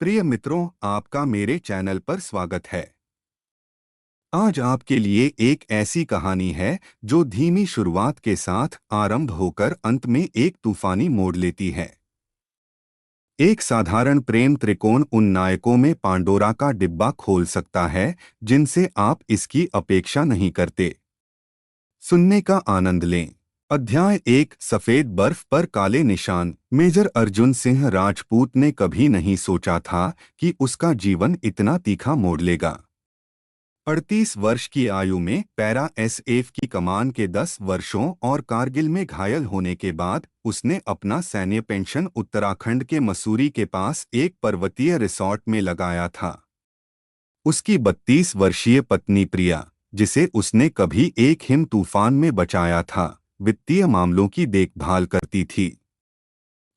प्रिय मित्रों, आपका मेरे चैनल पर स्वागत है। आज आपके लिए एक ऐसी कहानी है जो धीमी शुरुआत के साथ आरंभ होकर अंत में एक तूफानी मोड़ लेती है। एक साधारण प्रेम त्रिकोण उन नायकों में पांडोरा का डिब्बा खोल सकता है जिनसे आप इसकी अपेक्षा नहीं करते। सुनने का आनंद लें। अध्याय 1। सफेद बर्फ पर काले निशान। मेजर अर्जुन सिंह राजपूत ने कभी नहीं सोचा था कि उसका जीवन इतना तीखा मोड़ लेगा। 38 वर्ष की आयु में पैरा एसएफ की कमान के 10 वर्षों और कारगिल में घायल होने के बाद उसने अपना सैन्य पेंशन उत्तराखंड के मसूरी के पास एक पर्वतीय रिसॉर्ट में लगाया था। उसकी 32 वर्षीय पत्नी प्रिया, जिसे उसने कभी एक हिम तूफान में बचाया था, वित्तीय मामलों की देखभाल करती थी।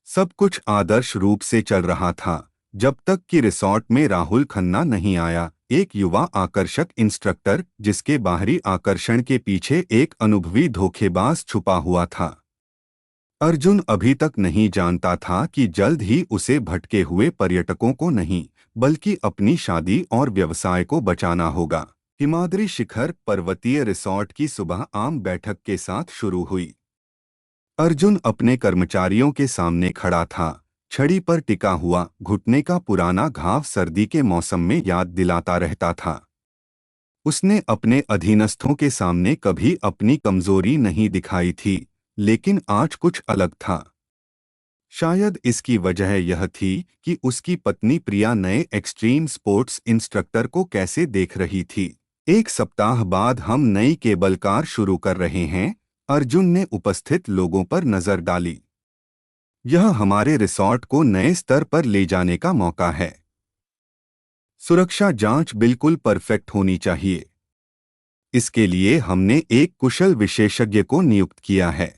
सब कुछ आदर्श रूप से चल रहा था जब तक कि रिसॉर्ट में राहुल खन्ना नहीं आया, एक युवा आकर्षक इंस्ट्रक्टर जिसके बाहरी आकर्षण के पीछे एक अनुभवी धोखेबाज छुपा हुआ था। अर्जुन अभी तक नहीं जानता था कि जल्द ही उसे भटके हुए पर्यटकों को नहीं बल्कि अपनी शादी और व्यवसाय को बचाना होगा। हिमाद्री शिखर पर्वतीय रिसॉर्ट की सुबह आम बैठक के साथ शुरू हुई। अर्जुन अपने कर्मचारियों के सामने खड़ा था, छड़ी पर टिका हुआ घुटने का पुराना घाव सर्दी के मौसम में याद दिलाता रहता था। उसने अपने अधीनस्थों के सामने कभी अपनी कमजोरी नहीं दिखाई थी, लेकिन आज कुछ अलग था। शायद इसकी वजह यह थी कि उसकी पत्नी प्रिया नए एक्सट्रीम स्पोर्ट्स इंस्ट्रक्टर को कैसे देख रही थी। 1 सप्ताह बाद हम नई केबल कार शुरू कर रहे हैं। अर्जुन ने उपस्थित लोगों पर नजर डाली। यह हमारे रिसॉर्ट को नए स्तर पर ले जाने का मौका है। सुरक्षा जांच बिल्कुल परफेक्ट होनी चाहिए। इसके लिए हमने एक कुशल विशेषज्ञ को नियुक्त किया है।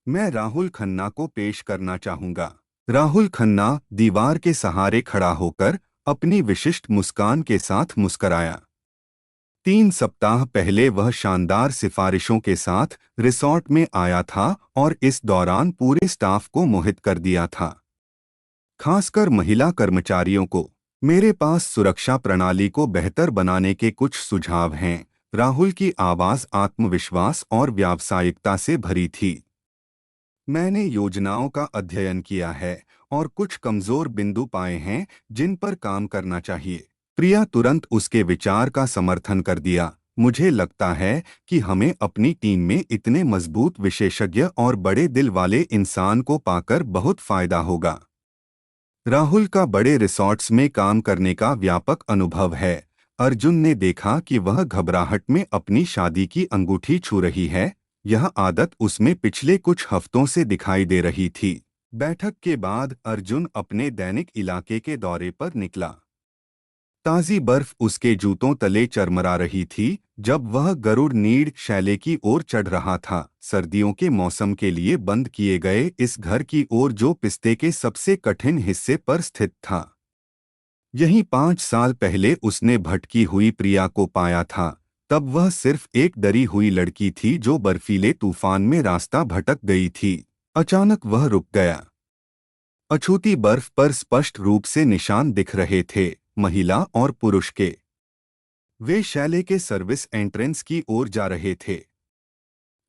मैं राहुल खन्ना को पेश करना चाहूंगा। राहुल खन्ना दीवार के सहारे खड़ा होकर अपनी विशिष्ट मुस्कान के साथ मुस्कराया। 3 सप्ताह पहले वह शानदार सिफारिशों के साथ रिसॉर्ट में आया था और इस दौरान पूरे स्टाफ को मोहित कर दिया था, खासकर महिला कर्मचारियों को। मेरे पास सुरक्षा प्रणाली को बेहतर बनाने के कुछ सुझाव हैं। राहुल की आवाज आत्मविश्वास और व्यावसायिकता से भरी थी। मैंने योजनाओं का अध्ययन किया है और कुछ कमजोर बिंदु पाए हैं जिन पर काम करना चाहिए। प्रिया तुरंत उसके विचार का समर्थन कर दिया। मुझे लगता है कि हमें अपनी टीम में इतने मजबूत विशेषज्ञ और बड़े दिल वाले इंसान को पाकर बहुत फायदा होगा। राहुल का बड़े रिसॉर्ट्स में काम करने का व्यापक अनुभव है। अर्जुन ने देखा कि वह घबराहट में अपनी शादी की अंगूठी छू रही है। यह आदत उसमें पिछले कुछ हफ्तों से दिखाई दे रही थी। बैठक के बाद अर्जुन अपने दैनिक इलाके के दौरे पर निकला। ताज़ी बर्फ उसके जूतों तले चरमरा रही थी जब वह गरुड़ नीड शैले की ओर चढ़ रहा था, सर्दियों के मौसम के लिए बंद किए गए इस घर की ओर जो पिस्ते के सबसे कठिन हिस्से पर स्थित था। यहीं 5 साल पहले उसने भटकी हुई प्रिया को पाया था। तब वह सिर्फ एक डरी हुई लड़की थी जो बर्फीले तूफान में रास्ता भटक गई थी। अचानक वह रुक गया। अछूती बर्फ पर स्पष्ट रूप से निशान दिख रहे थे, महिला और पुरुष के। वे शैले के सर्विस एंट्रेंस की ओर जा रहे थे।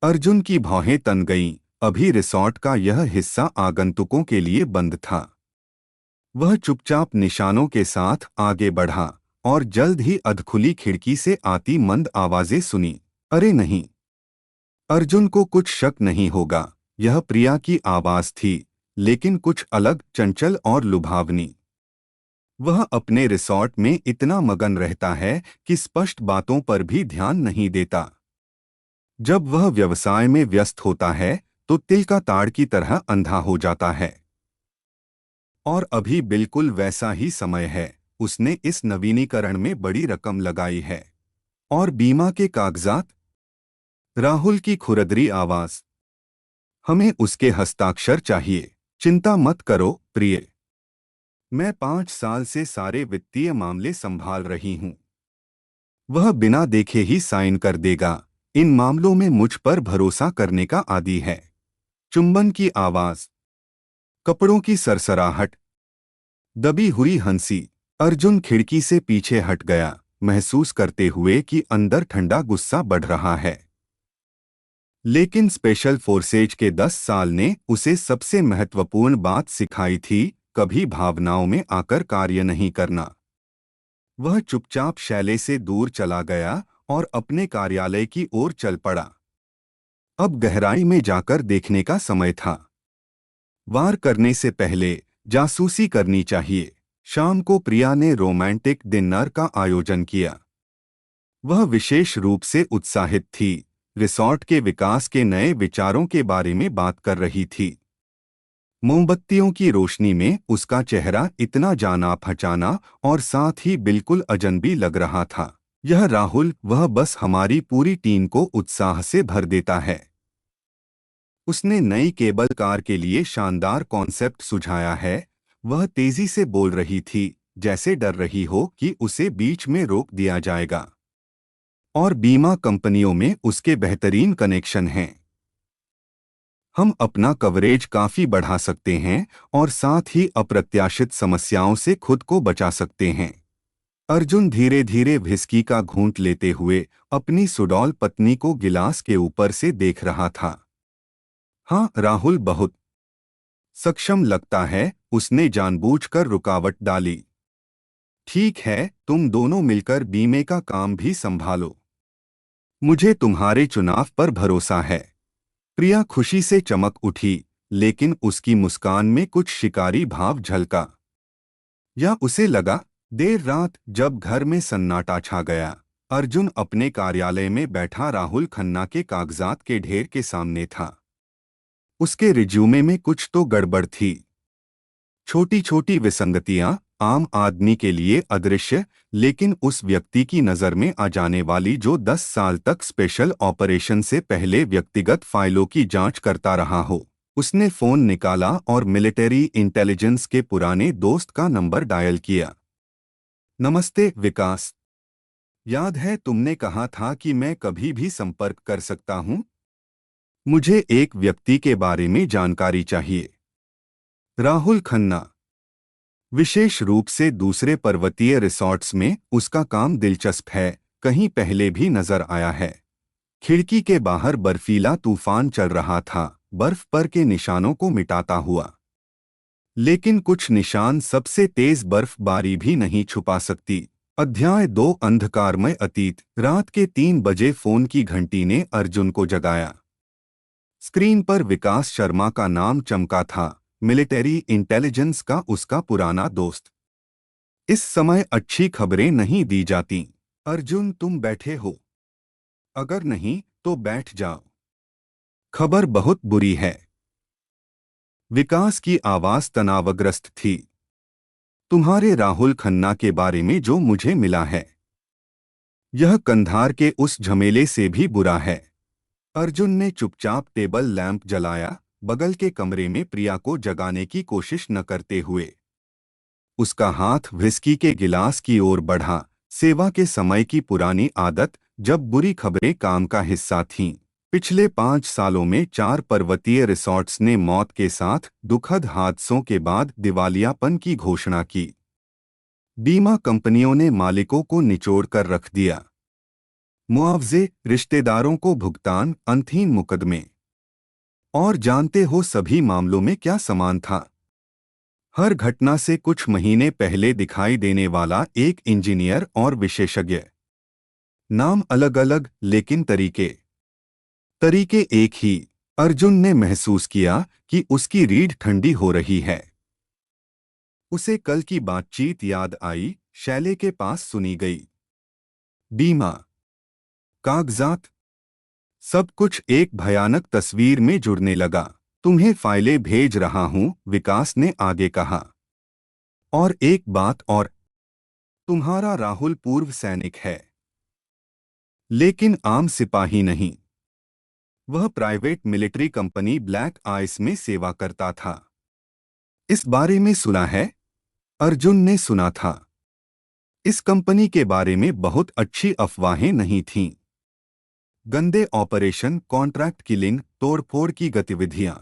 अर्जुन की भौहें तन गईं। अभी रिसॉर्ट का यह हिस्सा आगंतुकों के लिए बंद था। वह चुपचाप निशानों के साथ आगे बढ़ा और जल्द ही अधखुली खिड़की से आती मंद आवाजें सुनी। अरे नहीं! अर्जुन को कुछ शक नहीं होगा, यह प्रिया की आवाज थी, लेकिन कुछ अलग, चंचल और लुभावनी। वह अपने रिसॉर्ट में इतना मगन रहता है कि स्पष्ट बातों पर भी ध्यान नहीं देता। जब वह व्यवसाय में व्यस्त होता है तो तिल का ताड़ की तरह अंधा हो जाता है। और अभी बिल्कुल वैसा ही समय है। उसने इस नवीनीकरण में बड़ी रकम लगाई है। और बीमा के कागजात? राहुल की खुरदरी आवाज। हमें उसके हस्ताक्षर चाहिए। चिंता मत करो प्रिय, मैं 5 साल से सारे वित्तीय मामले संभाल रही हूं। वह बिना देखे ही साइन कर देगा। इन मामलों में मुझ पर भरोसा करने का आदी है। चुंबन की आवाज, कपड़ों की सरसराहट। दबी हुई हंसी। अर्जुन खिड़की से पीछे हट गया, महसूस करते हुए कि अंदर ठंडा गुस्सा बढ़ रहा है। लेकिन स्पेशल फोर्सेज के 10 साल ने उसे सबसे महत्वपूर्ण बात सिखाई थी, कभी भावनाओं में आकर कार्य नहीं करना। वह चुपचाप शैले से दूर चला गया और अपने कार्यालय की ओर चल पड़ा। अब गहराई में जाकर देखने का समय था। वार करने से पहले जासूसी करनी चाहिए। शाम को प्रिया ने रोमांटिक डिनर का आयोजन किया। वह विशेष रूप से उत्साहित थी, रिसॉर्ट के विकास के नए विचारों के बारे में बात कर रही थी। मोमबत्तियों की रोशनी में उसका चेहरा इतना जाना पहचाना और साथ ही बिल्कुल अजनबी लग रहा था। यह राहुल, वह बस हमारी पूरी टीम को उत्साह से भर देता है। उसने नई केबल कार के लिए शानदार कॉन्सेप्ट सुझाया है। वह तेजी से बोल रही थी, जैसे डर रही हो कि उसे बीच में रोक दिया जाएगा। और बीमा कंपनियों में उसके बेहतरीन कनेक्शन हैं। हम अपना कवरेज काफी बढ़ा सकते हैं और साथ ही अप्रत्याशित समस्याओं से खुद को बचा सकते हैं। अर्जुन धीरे धीरे व्हिस्की का घूंट लेते हुए अपनी सुडौल पत्नी को गिलास के ऊपर से देख रहा था। हाँ, राहुल बहुत सक्षम लगता है, उसने जानबूझकर रुकावट डाली। ठीक है, तुम दोनों मिलकर बीमे का काम भी संभालो। मुझे तुम्हारे चुनाव पर भरोसा है। प्रिया खुशी से चमक उठी, लेकिन उसकी मुस्कान में कुछ शिकारी भाव झलका। या उसे लगा। देर रात जब घर में सन्नाटा छा गया, अर्जुन अपने कार्यालय में बैठा राहुल खन्ना के कागजात के ढेर के सामने था। उसके रिज्यूमे में कुछ तो गड़बड़ थी। छोटी छोटी विसंगतियां, आम आदमी के लिए अदृश्य, लेकिन उस व्यक्ति की नज़र में आ जाने वाली जो 10 साल तक स्पेशल ऑपरेशन से पहले व्यक्तिगत फाइलों की जांच करता रहा हो। उसने फोन निकाला और मिलिट्री इंटेलिजेंस के पुराने दोस्त का नंबर डायल किया। नमस्ते विकास, याद है तुमने कहा था कि मैं कभी भी संपर्क कर सकता हूं? मुझे एक व्यक्ति के बारे में जानकारी चाहिए। राहुल खन्ना। विशेष रूप से दूसरे पर्वतीय रिसॉर्ट्स में उसका काम दिलचस्प है, कहीं पहले भी नजर आया है। खिड़की के बाहर बर्फीला तूफान चल रहा था, बर्फ पर के निशानों को मिटाता हुआ। लेकिन कुछ निशान सबसे तेज बर्फबारी भी नहीं छुपा सकती। अध्याय 2 अंधकारमय अतीत। रात के 3 बजे फोन की घंटी ने अर्जुन को जगाया। स्क्रीन पर विकास शर्मा का नाम चमका था, मिलिट्री इंटेलिजेंस का उसका पुराना दोस्त। इस समय अच्छी खबरें नहीं दी जाती। अर्जुन, तुम बैठे हो? अगर नहीं तो बैठ जाओ। खबर बहुत बुरी है। विकास की आवाज तनावग्रस्त थी। तुम्हारे राहुल खन्ना के बारे में जो मुझे मिला है, यह कंधार के उस झमेले से भी बुरा है। अर्जुन ने चुपचाप टेबल लैंप जलाया, बगल के कमरे में प्रिया को जगाने की कोशिश न करते हुए। उसका हाथ व्हिस्की के गिलास की ओर बढ़ा, सेवा के समय की पुरानी आदत, जब बुरी खबरें काम का हिस्सा थीं। पिछले 5 सालों में 4 पर्वतीय रिसॉर्ट्स ने मौत के साथ दुखद हादसों के बाद दिवालियापन की घोषणा की। बीमा कंपनियों ने मालिकों को निचोड़ कर रख दिया। मुआवजे, रिश्तेदारों को भुगतान, अंतहीन मुकदमे। और जानते हो सभी मामलों में क्या समान था? हर घटना से कुछ महीने पहले दिखाई देने वाला एक इंजीनियर और विशेषज्ञ। नाम अलग अलग, लेकिन तरीके तरीके एक ही। अर्जुन ने महसूस किया कि उसकी रीढ़ ठंडी हो रही है। उसे कल की बातचीत याद आई, शैले के पास सुनी गई। बीमा, कागजात, सब कुछ एक भयानक तस्वीर में जुड़ने लगा। तुम्हें फाइलें भेज रहा हूं, विकास ने आगे कहा। और एक बात और, तुम्हारा राहुल पूर्व सैनिक है, लेकिन आम सिपाही नहीं। वह private military company black ice में सेवा करता था। इस बारे में सुना है? अर्जुन ने सुना था। इस कंपनी के बारे में बहुत अच्छी अफवाहें नहीं थीं। गंदे ऑपरेशन, कॉन्ट्रैक्ट किलिंग, तोड़फोड़ की गतिविधियां।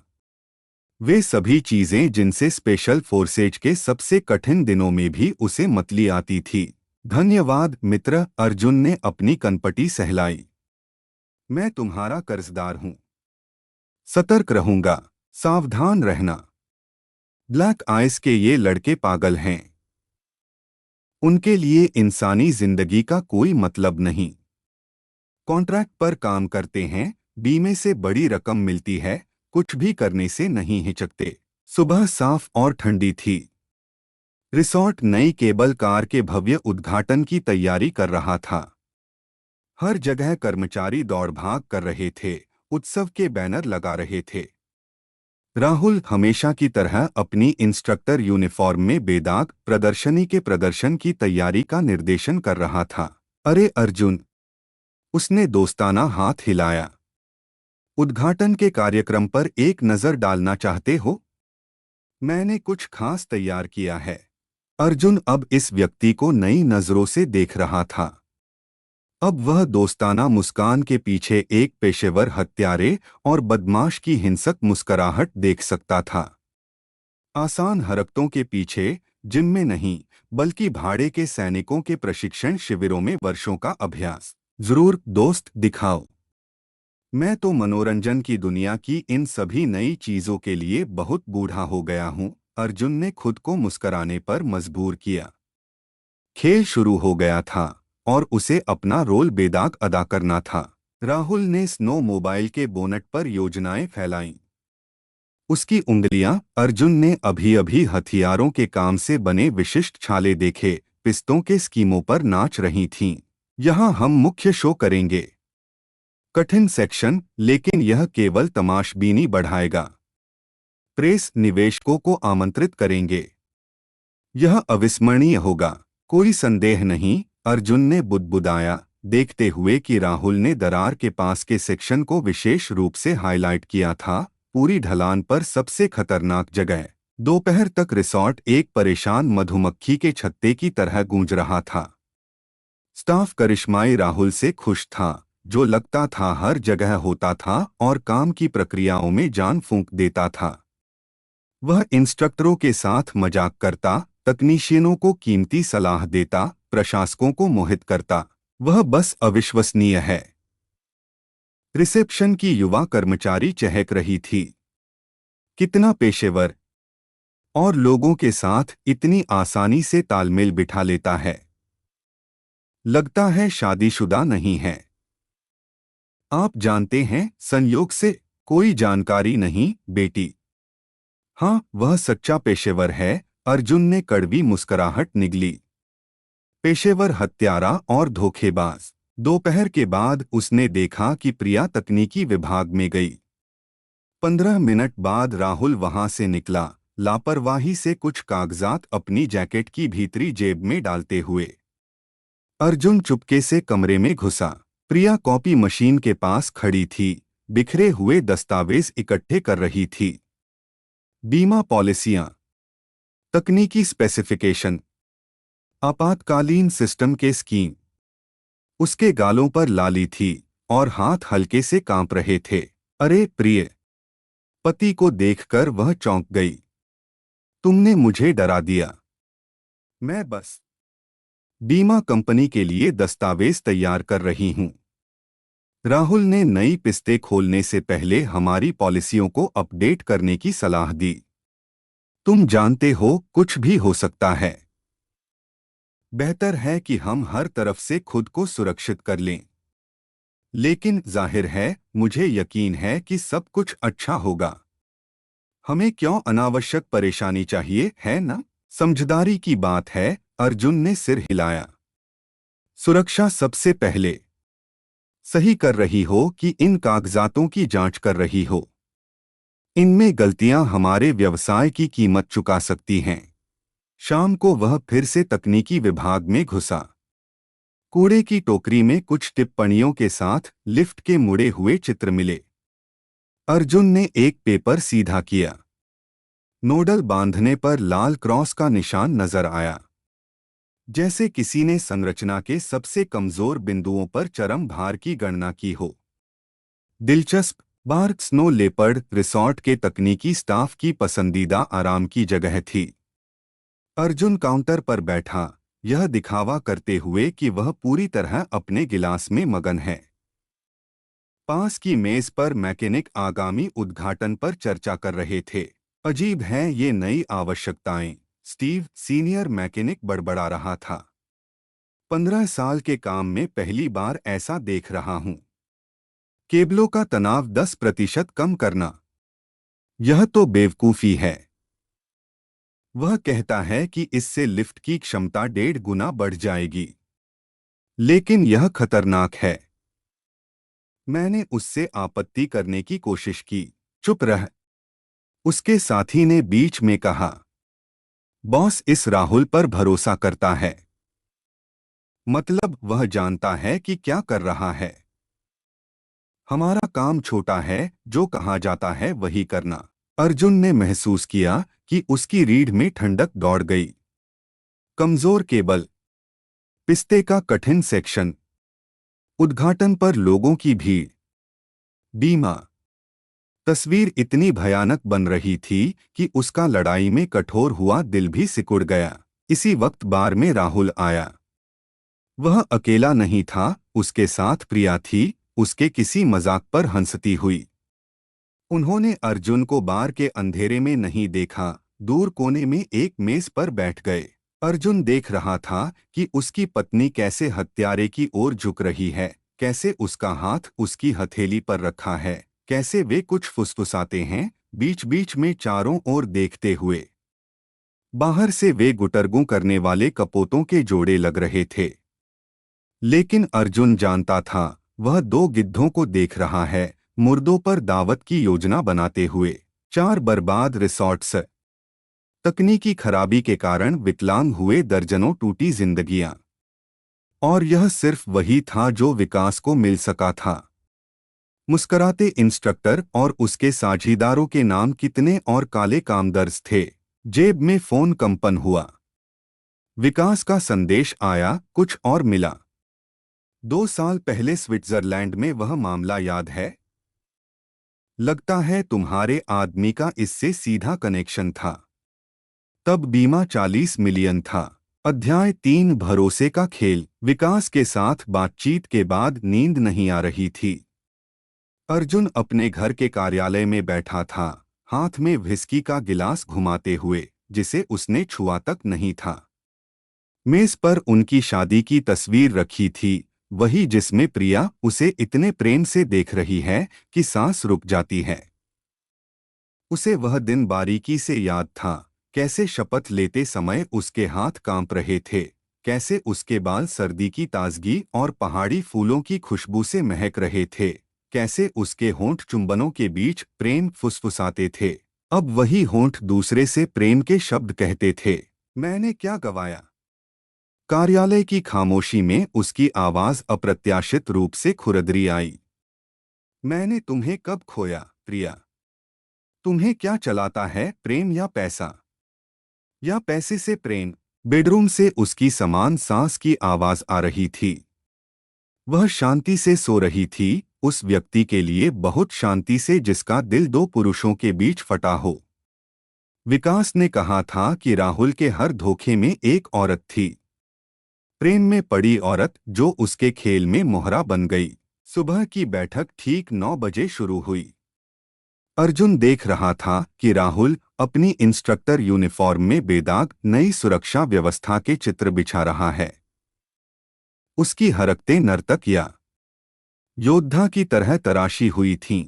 वे सभी चीजें जिनसे स्पेशल फोर्सेज के सबसे कठिन दिनों में भी उसे मतली आती थी। धन्यवाद मित्र, अर्जुन ने अपनी कनपटी सहलाई। मैं तुम्हारा कर्जदार हूं। सतर्क रहूंगा। सावधान रहना। ब्लैक आइस के ये लड़के पागल हैं। उनके लिए इंसानी जिंदगी का कोई मतलब नहीं। कॉन्ट्रैक्ट पर काम करते हैं, बीमे से बड़ी रकम मिलती है, कुछ भी करने से नहीं हिचकते। सुबह साफ और ठंडी थी। रिसॉर्ट नई केबल कार के भव्य उद्घाटन की तैयारी कर रहा था। हर जगह कर्मचारी दौड़ भाग कर रहे थे, उत्सव के बैनर लगा रहे थे। राहुल हमेशा की तरह अपनी इंस्ट्रक्टर यूनिफॉर्म में बेदाग प्रदर्शनी के प्रदर्शन की तैयारी का निर्देशन कर रहा था। अरे अर्जुन, उसने दोस्ताना हाथ हिलाया। उद्घाटन के कार्यक्रम पर एक नज़र डालना चाहते हो? मैंने कुछ खास तैयार किया है। अर्जुन अब इस व्यक्ति को नई नजरों से देख रहा था। अब वह दोस्ताना मुस्कान के पीछे एक पेशेवर हत्यारे और बदमाश की हिंसक मुस्कुराहट देख सकता था। आसान हरकतों के पीछे जिम में नहीं, बल्कि भाड़े के सैनिकों के प्रशिक्षण शिविरों में वर्षों का अभ्यास। जरूर दोस्त, दिखाओ। मैं तो मनोरंजन की दुनिया की इन सभी नई चीजों के लिए बहुत बूढ़ा हो गया हूं। अर्जुन ने खुद को मुस्कुराने पर मजबूर किया। खेल शुरू हो गया था और उसे अपना रोल बेदाग अदा करना था। राहुल ने स्नो मोबाइल के बोनट पर योजनाएं फैलाईं। उसकी उंगलियां, अर्जुन ने अभी अभी हथियारों के काम से बने विशिष्ट छाले देखे, पिस्तों के स्कीमों पर नाच रही थीं। यहां हम मुख्य शो करेंगे। कठिन सेक्शन, लेकिन यह केवल तमाशबीनी बढ़ाएगा। प्रेस निवेशकों को आमंत्रित करेंगे। यह अविस्मरणीय होगा। कोई संदेह नहीं, अर्जुन ने बुदबुदाया, देखते हुए कि राहुल ने दरार के पास के सेक्शन को विशेष रूप से हाईलाइट किया था। पूरी ढलान पर सबसे खतरनाक जगह। दोपहर तक रिसॉर्ट एक परेशान मधुमक्खी के छत्ते की तरह गूंज रहा था। स्टाफ करिश्माई राहुल से खुश था, जो लगता था हर जगह होता था और काम की प्रक्रियाओं में जान फूंक देता था। वह इंस्ट्रक्टरों के साथ मजाक करता, तकनीशियनों को कीमती सलाह देता, प्रशासकों को मोहित करता। वह बस अविश्वसनीय है। रिसेप्शन की युवा कर्मचारी चहक रही थी। कितना पेशेवर, और लोगों के साथ इतनी आसानी से तालमेल बिठा लेता है। लगता है शादीशुदा नहीं है। आप जानते हैं, संयोग से? कोई जानकारी नहीं बेटी। हाँ, वह सच्चा पेशेवर है। अर्जुन ने कड़वी मुस्कुराहट निगली। पेशेवर हत्यारा और धोखेबाज। दोपहर के बाद उसने देखा कि प्रिया तकनीकी विभाग में गई। 15 मिनट बाद राहुल वहां से निकला, लापरवाही से कुछ कागजात अपनी जैकेट की भीतरी जेब में डालते हुए। अर्जुन चुपके से कमरे में घुसा। प्रिया कॉपी मशीन के पास खड़ी थी, बिखरे हुए दस्तावेज इकट्ठे कर रही थी। बीमा पॉलिसियां, तकनीकी स्पेसिफिकेशन, आपातकालीन सिस्टम के स्कीम। उसके गालों पर लाली थी और हाथ हल्के से कांप रहे थे। अरे प्रिय! पति को देखकर वह चौंक गई। तुमने मुझे डरा दिया। मैं बस बीमा कंपनी के लिए दस्तावेज तैयार कर रही हूं। राहुल ने नई किस्तें खोलने से पहले हमारी पॉलिसियों को अपडेट करने की सलाह दी। तुम जानते हो, कुछ भी हो सकता है। बेहतर है कि हम हर तरफ से खुद को सुरक्षित कर लें। लेकिन जाहिर है, मुझे यकीन है कि सब कुछ अच्छा होगा। हमें क्यों अनावश्यक परेशानी चाहिए, है ना? समझदारी की बात है, अर्जुन ने सिर हिलाया। सुरक्षा सबसे पहले। सही कर रही हो कि इन कागजातों की जांच कर रही हो? इनमें गलतियां हमारे व्यवसाय की कीमत चुका सकती हैं। शाम को वह फिर से तकनीकी विभाग में घुसा। कूड़े की टोकरी में कुछ टिप्पणियों के साथ लिफ्ट के मुड़े हुए चित्र मिले। अर्जुन ने एक पेपर सीधा किया। नोडल बांधने पर लाल क्रॉस का निशान नजर आया, जैसे किसी ने संरचना के सबसे कमजोर बिंदुओं पर चरम भार की गणना की हो। दिलचस्प, बार स्नो लेपर्ड रिसॉर्ट के तकनीकी स्टाफ की पसंदीदा आराम की जगह थी। अर्जुन काउंटर पर बैठा, यह दिखावा करते हुए कि वह पूरी तरह अपने गिलास में मगन है। पास की मेज पर मैकेनिक आगामी उद्घाटन पर चर्चा कर रहे थे। अजीब हैं ये नई आवश्यकताएं, स्टीव सीनियर मैकेनिक बड़बड़ा रहा था। 15 साल के काम में पहली बार ऐसा देख रहा हूं। केबलों का तनाव 10% कम करना, यह तो बेवकूफ़ी है। वह कहता है कि इससे लिफ्ट की क्षमता 1.5 गुना बढ़ जाएगी। लेकिन यह खतरनाक है। मैंने उससे आपत्ति करने की कोशिश की। चुप रह, उसके साथी ने बीच में कहा। बॉस इस राहुल पर भरोसा करता है। मतलब वह जानता है कि क्या कर रहा है। हमारा काम छोटा है, जो कहा जाता है वही करना। अर्जुन ने महसूस किया कि उसकी रीढ़ में ठंडक दौड़ गई। कमजोर केबल, पिस्ते का कठिन सेक्शन, उद्घाटन पर लोगों की भीड़, बीमा। तस्वीर इतनी भयानक बन रही थी कि उसका लड़ाई में कठोर हुआ दिल भी सिकुड़ गया। इसी वक्त बार में राहुल आया। वह अकेला नहीं था, उसके साथ प्रिया थी, उसके किसी मजाक पर हंसती हुई। उन्होंने अर्जुन को बार के अंधेरे में नहीं देखा, दूर कोने में एक मेज पर बैठ गए। अर्जुन देख रहा था कि उसकी पत्नी कैसे हत्यारे की ओर झुक रही है, कैसे उसका हाथ उसकी हथेली पर रखा है, कैसे वे कुछ फुसफुसाते हैं, बीच बीच में चारों ओर देखते हुए। बाहर से वे गुटरगू करने वाले कपोतों के जोड़े लग रहे थे। लेकिन अर्जुन जानता था, वह 2 गिद्धों को देख रहा है, मुर्दों पर दावत की योजना बनाते हुए। 4 बर्बाद रिसॉर्ट्स, तकनीकी खराबी के कारण विकलांग हुए दर्जनों टूटी जिंदगियां। और यह सिर्फ वही था जो विकास को मिल सका था। मुस्कराते इंस्ट्रक्टर और उसके साझीदारों के नाम कितने और काले काम दर्ज थे। जेब में फोन कंपन हुआ। विकास का संदेश आया, कुछ और मिला। 2 साल पहले स्विट्जरलैंड में वह मामला याद है? लगता है तुम्हारे आदमी का इससे सीधा कनेक्शन था। तब बीमा 40 मिलियन था। अध्याय 3 भरोसे का खेल। विकास के साथ बातचीत के बाद नींद नहीं आ रही थी। अर्जुन अपने घर के कार्यालय में बैठा था, हाथ में व्हिस्की का गिलास घुमाते हुए, जिसे उसने छुआ तक नहीं था। मेज पर उनकी शादी की तस्वीर रखी थी, वही जिसमें प्रिया उसे इतने प्रेम से देख रही है कि सांस रुक जाती है। उसे वह दिन बारीकी से याद था, कैसे शपथ लेते समय उसके हाथ कांप रहे थे, कैसे उसके बाल सर्दी की ताजगी और पहाड़ी फूलों की खुशबू से महक रहे थे, कैसे उसके होंठ चुंबनों के बीच प्रेम फुसफुसाते थे। अब वही होंठ दूसरे से प्रेम के शब्द कहते थे। मैंने क्या गवाया? कार्यालय की खामोशी में उसकी आवाज अप्रत्याशित रूप से खुरदरी आई। मैंने तुम्हें कब खोया, प्रिया? तुम्हें क्या चलाता है, प्रेम या पैसा? या पैसे से प्रेम? बेडरूम से उसकी समान सांस की आवाज आ रही थी। वह शांति से सो रही थी, उस व्यक्ति के लिए बहुत शांति से जिसका दिल 2 पुरुषों के बीच फटा हो। विकास ने कहा था कि राहुल के हर धोखे में एक औरत थी। प्रेम में पड़ी औरत जो उसके खेल में मोहरा बन गई। सुबह की बैठक ठीक 9 बजे शुरू हुई। अर्जुन देख रहा था कि राहुल अपनी इंस्ट्रक्टर यूनिफॉर्म में बेदाग नई सुरक्षा व्यवस्था के चित्र बिछा रहा है। उसकी हरकतें नर्तक या योद्धा की तरह तराशी हुई थीं।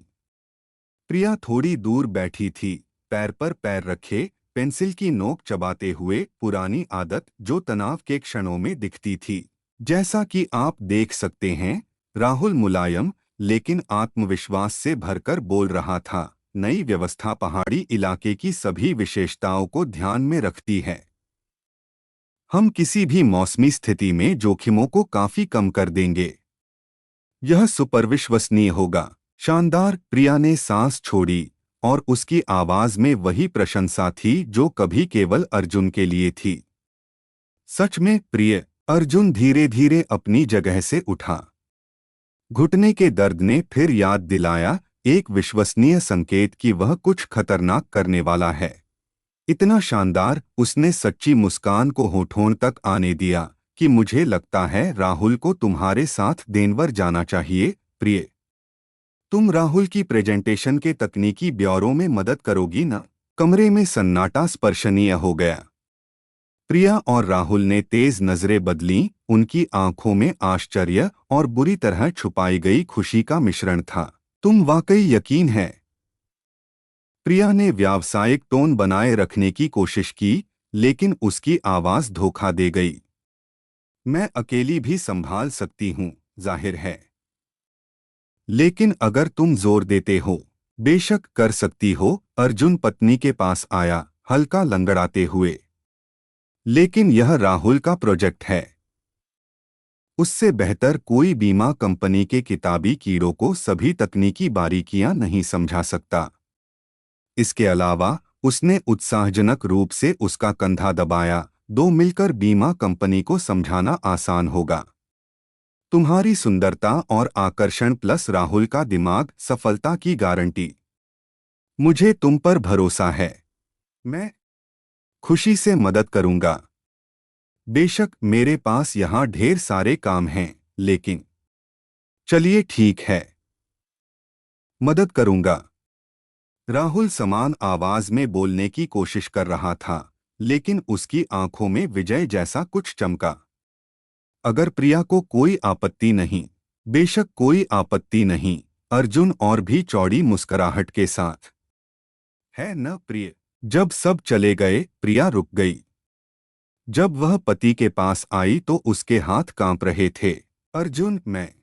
प्रिया थोड़ी दूर बैठी थी, पैर पर पैर रखे, पेंसिल की नोक चबाते हुए, पुरानी आदत जो तनाव के क्षणों में दिखती थी। जैसा कि आप देख सकते हैं, राहुल मुलायम लेकिन आत्मविश्वास से भरकर बोल रहा था, नई व्यवस्था पहाड़ी इलाके की सभी विशेषताओं को ध्यान में रखती है। हम किसी भी मौसमी स्थिति में जोखिमों को काफी कम कर देंगे। यह सुपरविश्वसनीय होगा। शानदार, प्रिया ने सांस छोड़ी और उसकी आवाज में वही प्रशंसा थी जो कभी केवल अर्जुन के लिए थी। सच में प्रिय? अर्जुन धीरे धीरे अपनी जगह से उठा। घुटने के दर्द ने फिर याद दिलाया, एक विश्वसनीय संकेत कि वह कुछ खतरनाक करने वाला है। इतना शानदार, उसने सच्ची मुस्कान को होठों तक आने दिया कि मुझे लगता है राहुल को तुम्हारे साथ देनवर जाना चाहिए, प्रिय। तुम राहुल की प्रेजेंटेशन के तकनीकी ब्यौरों में मदद करोगी ना? कमरे में सन्नाटा स्पर्शनीय हो गया। प्रिया और राहुल ने तेज नजरें बदलीं, उनकी आंखों में आश्चर्य और बुरी तरह छुपाई गई खुशी का मिश्रण था। तुम वाकई यकीन है? प्रिया ने व्यावसायिक टोन बनाए रखने की कोशिश की, लेकिन उसकी आवाज धोखा दे गई। मैं अकेली भी संभाल सकती हूँ, जाहिर है। लेकिन अगर तुम जोर देते हो, बेशक कर सकती हो। अर्जुन पत्नी के पास आया, हल्का लंगड़ाते हुए। लेकिन यह राहुल का प्रोजेक्ट है। उससे बेहतर कोई बीमा कंपनी के किताबी कीड़ों को सभी तकनीकी बारीकियां नहीं समझा सकता। इसके अलावा उसने उत्साहजनक रूप से उसका कंधा दबाया, दो मिलकर बीमा कंपनी को समझाना आसान होगा। तुम्हारी सुंदरता और आकर्षण प्लस राहुल का दिमाग, सफलता की गारंटी। मुझे तुम पर भरोसा है। मैं खुशी से मदद करूंगा। बेशक मेरे पास यहाँ ढेर सारे काम हैं, लेकिन चलिए ठीक है, मदद करूंगा। राहुल समान आवाज में बोलने की कोशिश कर रहा था, लेकिन उसकी आंखों में विजय जैसा कुछ चमका। अगर प्रिया को कोई आपत्ति नहीं। बेशक कोई आपत्ति नहीं, अर्जुन और भी चौड़ी मुस्कुराहट के साथ। है न प्रिय? जब सब चले गए, प्रिया रुक गई। जब वह पति के पास आई तो उसके हाथ कांप रहे थे। अर्जुन, मैं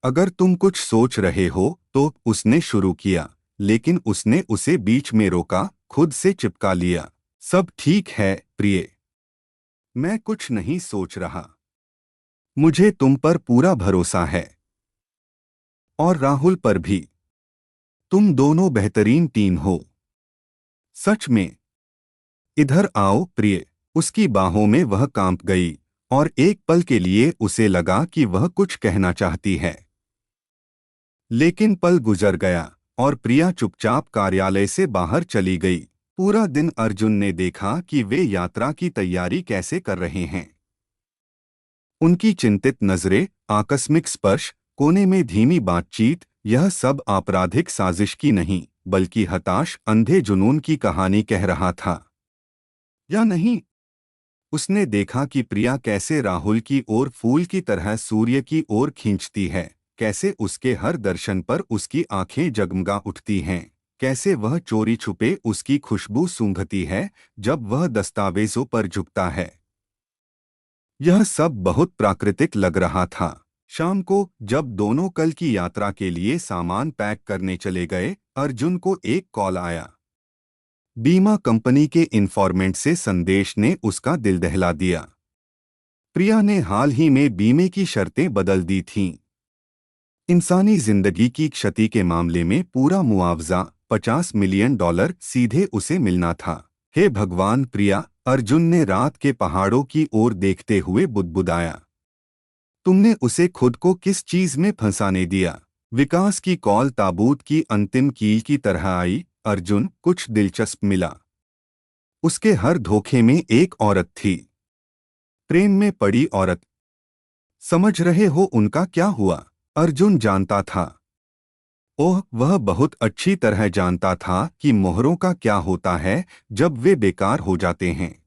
अगर तुम कुछ सोच रहे हो तो, उसने शुरू किया, लेकिन उसने उसे बीच में रोका, खुद से चिपका लिया। सब ठीक है प्रिय, मैं कुछ नहीं सोच रहा। मुझे तुम पर पूरा भरोसा है। और राहुल पर भी। तुम दोनों बेहतरीन टीम हो। सच में। इधर आओ प्रिय। उसकी बाहों में वह कांप गई, और एक पल के लिए उसे लगा कि वह कुछ कहना चाहती है। लेकिन पल गुजर गया, और प्रिया चुपचाप कार्यालय से बाहर चली गई। पूरा दिन अर्जुन ने देखा कि वे यात्रा की तैयारी कैसे कर रहे हैं। उनकी चिंतित नजरें, आकस्मिक स्पर्श, कोने में धीमी बातचीत, यह सब आपराधिक साजिश की नहीं, बल्कि हताश, अंधे जुनून की कहानी कह रहा था। या नहीं? उसने देखा कि प्रिया कैसे राहुल की ओर फूल की तरह सूर्य की ओर खींचती है, कैसे उसके हर दर्शन पर उसकी आंखें जगमगा उठती हैं, कैसे वह चोरी छुपे उसकी खुशबू सूंघती है जब वह दस्तावेजों पर झुकता है। यह सब बहुत प्राकृतिक लग रहा था। शाम को जब दोनों कल की यात्रा के लिए सामान पैक करने चले गए, अर्जुन को एक कॉल आया। बीमा कंपनी के इन्फॉर्मेंट से संदेश ने उसका दिल दहला दिया। प्रिया ने हाल ही में बीमे की शर्तें बदल दी थीं। इंसानी जिंदगी की क्षति के मामले में पूरा मुआवजा $50 मिलियन सीधे उसे मिलना था। हे भगवान प्रिया, अर्जुन ने रात के पहाड़ों की ओर देखते हुए बुदबुदाया। तुमने उसे खुद को किस चीज में फंसाने दिया? विकास की कॉल ताबूत की अंतिम कील की तरह आई। अर्जुन, कुछ दिलचस्प मिला। उसके हर धोखे में एक औरत थी। प्रेम में पड़ी औरत। समझ रहे हो उनका क्या हुआ? अर्जुन जानता था। ओह, वह बहुत अच्छी तरह जानता था कि मोहरों का क्या होता है जब वे बेकार हो जाते हैं।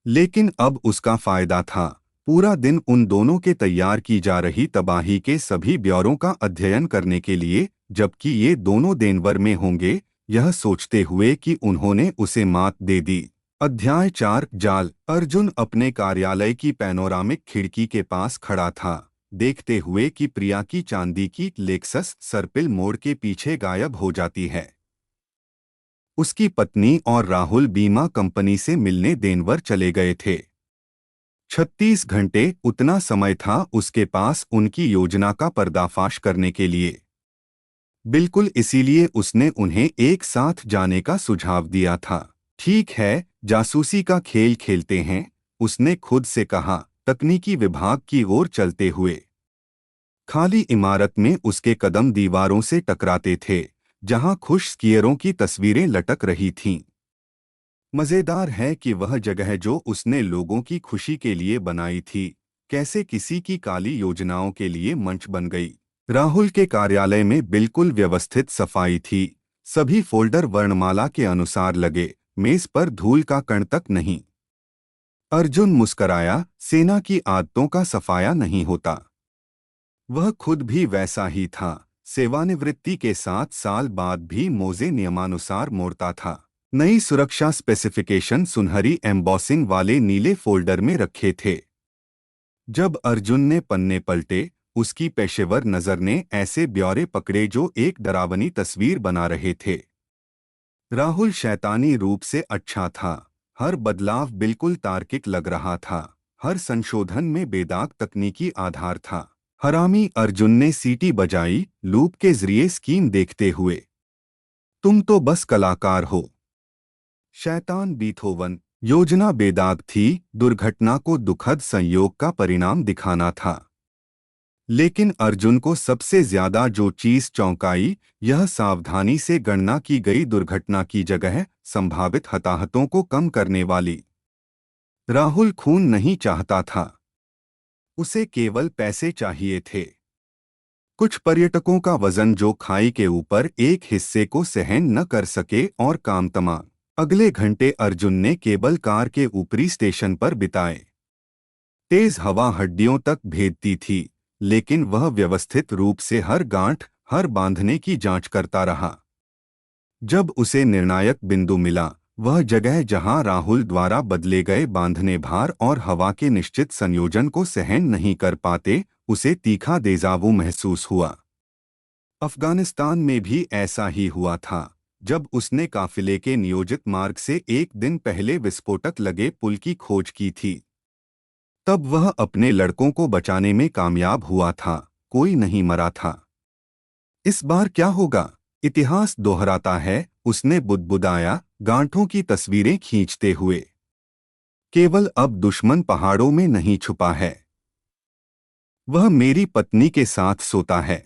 लेकिन अब उसका फायदा था। पूरा दिन उन दोनों के तैयार की जा रही तबाही के सभी ब्यौरों का अध्ययन करने के लिए, जबकि ये दोनों देनवर में होंगे, यह सोचते हुए कि उन्होंने उसे मात दे दी। अध्याय 4 जाल। अर्जुन अपने कार्यालय की पैनोरामिक खिड़की के पास खड़ा था, देखते हुए कि प्रिया की चांदी की लेक्सस सर्पिल मोड़ के पीछे गायब हो जाती है। उसकी पत्नी और राहुल बीमा कंपनी से मिलने देनवर चले गए थे। 36 घंटे, उतना समय था उसके पास उनकी योजना का पर्दाफाश करने के लिए। बिल्कुल इसीलिए उसने उन्हें एक साथ जाने का सुझाव दिया था। ठीक है, जासूसी का खेल खेलते हैं, उसने खुद से कहा, तकनीकी विभाग की ओर चलते हुए। खाली इमारत में उसके कदम दीवारों से टकराते थे, जहां खुश स्कीयरों की तस्वीरें लटक रही थीं। मजेदार है कि वह जगह जो उसने लोगों की खुशी के लिए बनाई थी, कैसे किसी की काली योजनाओं के लिए मंच बन गई। राहुल के कार्यालय में बिल्कुल व्यवस्थित सफाई थी। सभी फोल्डर वर्णमाला के अनुसार लगे, मेज पर धूल का कण तक नहीं। अर्जुन मुस्कराया, सेना की आदतों का सफाया नहीं होता। वह खुद भी वैसा ही था। सेवानिवृत्ति के 7 साल बाद भी मोजे नियमानुसार मोड़ता था। नई सुरक्षा स्पेसिफिकेशन सुनहरी एम्बॉसिंग वाले नीले फोल्डर में रखे थे। जब अर्जुन ने पन्ने पलटे, उसकी पेशेवर नजर ने ऐसे ब्यौरे पकड़े जो एक डरावनी तस्वीर बना रहे थे। राहुल शैतानी रूप से अच्छा था। हर बदलाव बिल्कुल तार्किक लग रहा था। हर संशोधन में बेदाग तकनीकी आधार था। हरामी, अर्जुन ने सीटी बजाई, लूप के जरिए स्कीम देखते हुए। तुम तो बस कलाकार हो। शैतान, बीथोवन। योजना बेदाग थी, दुर्घटना को दुखद संयोग का परिणाम दिखाना था। लेकिन अर्जुन को सबसे ज्यादा जो चीज चौंकाई, यह सावधानी से गणना की गई दुर्घटना की जगह संभावित हताहतों को कम करने वाली। राहुल खून नहीं चाहता था। उसे केवल पैसे चाहिए थे। कुछ पर्यटकों का वजन जो खाई के ऊपर एक हिस्से को सहन न कर सके, और काम तमाम। अगले घंटे अर्जुन ने केबल कार के ऊपरी स्टेशन पर बिताए। तेज हवा हड्डियों तक भेदती थी, लेकिन वह व्यवस्थित रूप से हर गांठ, हर बांधने की जांच करता रहा। जब उसे निर्णायक बिंदु मिला, वह जगह जहां राहुल द्वारा बदले गए बांधने भार और हवा के निश्चित संयोजन को सहन नहीं कर पाते, उसे तीखा देजावू महसूस हुआ। अफगानिस्तान में भी ऐसा ही हुआ था। जब उसने काफिले के नियोजित मार्ग से एक दिन पहले विस्फोटक लगे पुल की खोज की थी, तब वह अपने लड़कों को बचाने में कामयाब हुआ था। कोई नहीं मरा था। इस बार क्या होगा? इतिहास दोहराता है, उसने बुदबुदाया, गांठों की तस्वीरें खींचते हुए। केवल अब दुश्मन पहाड़ों में नहीं छुपा है। वह मेरी पत्नी के साथ सोता है।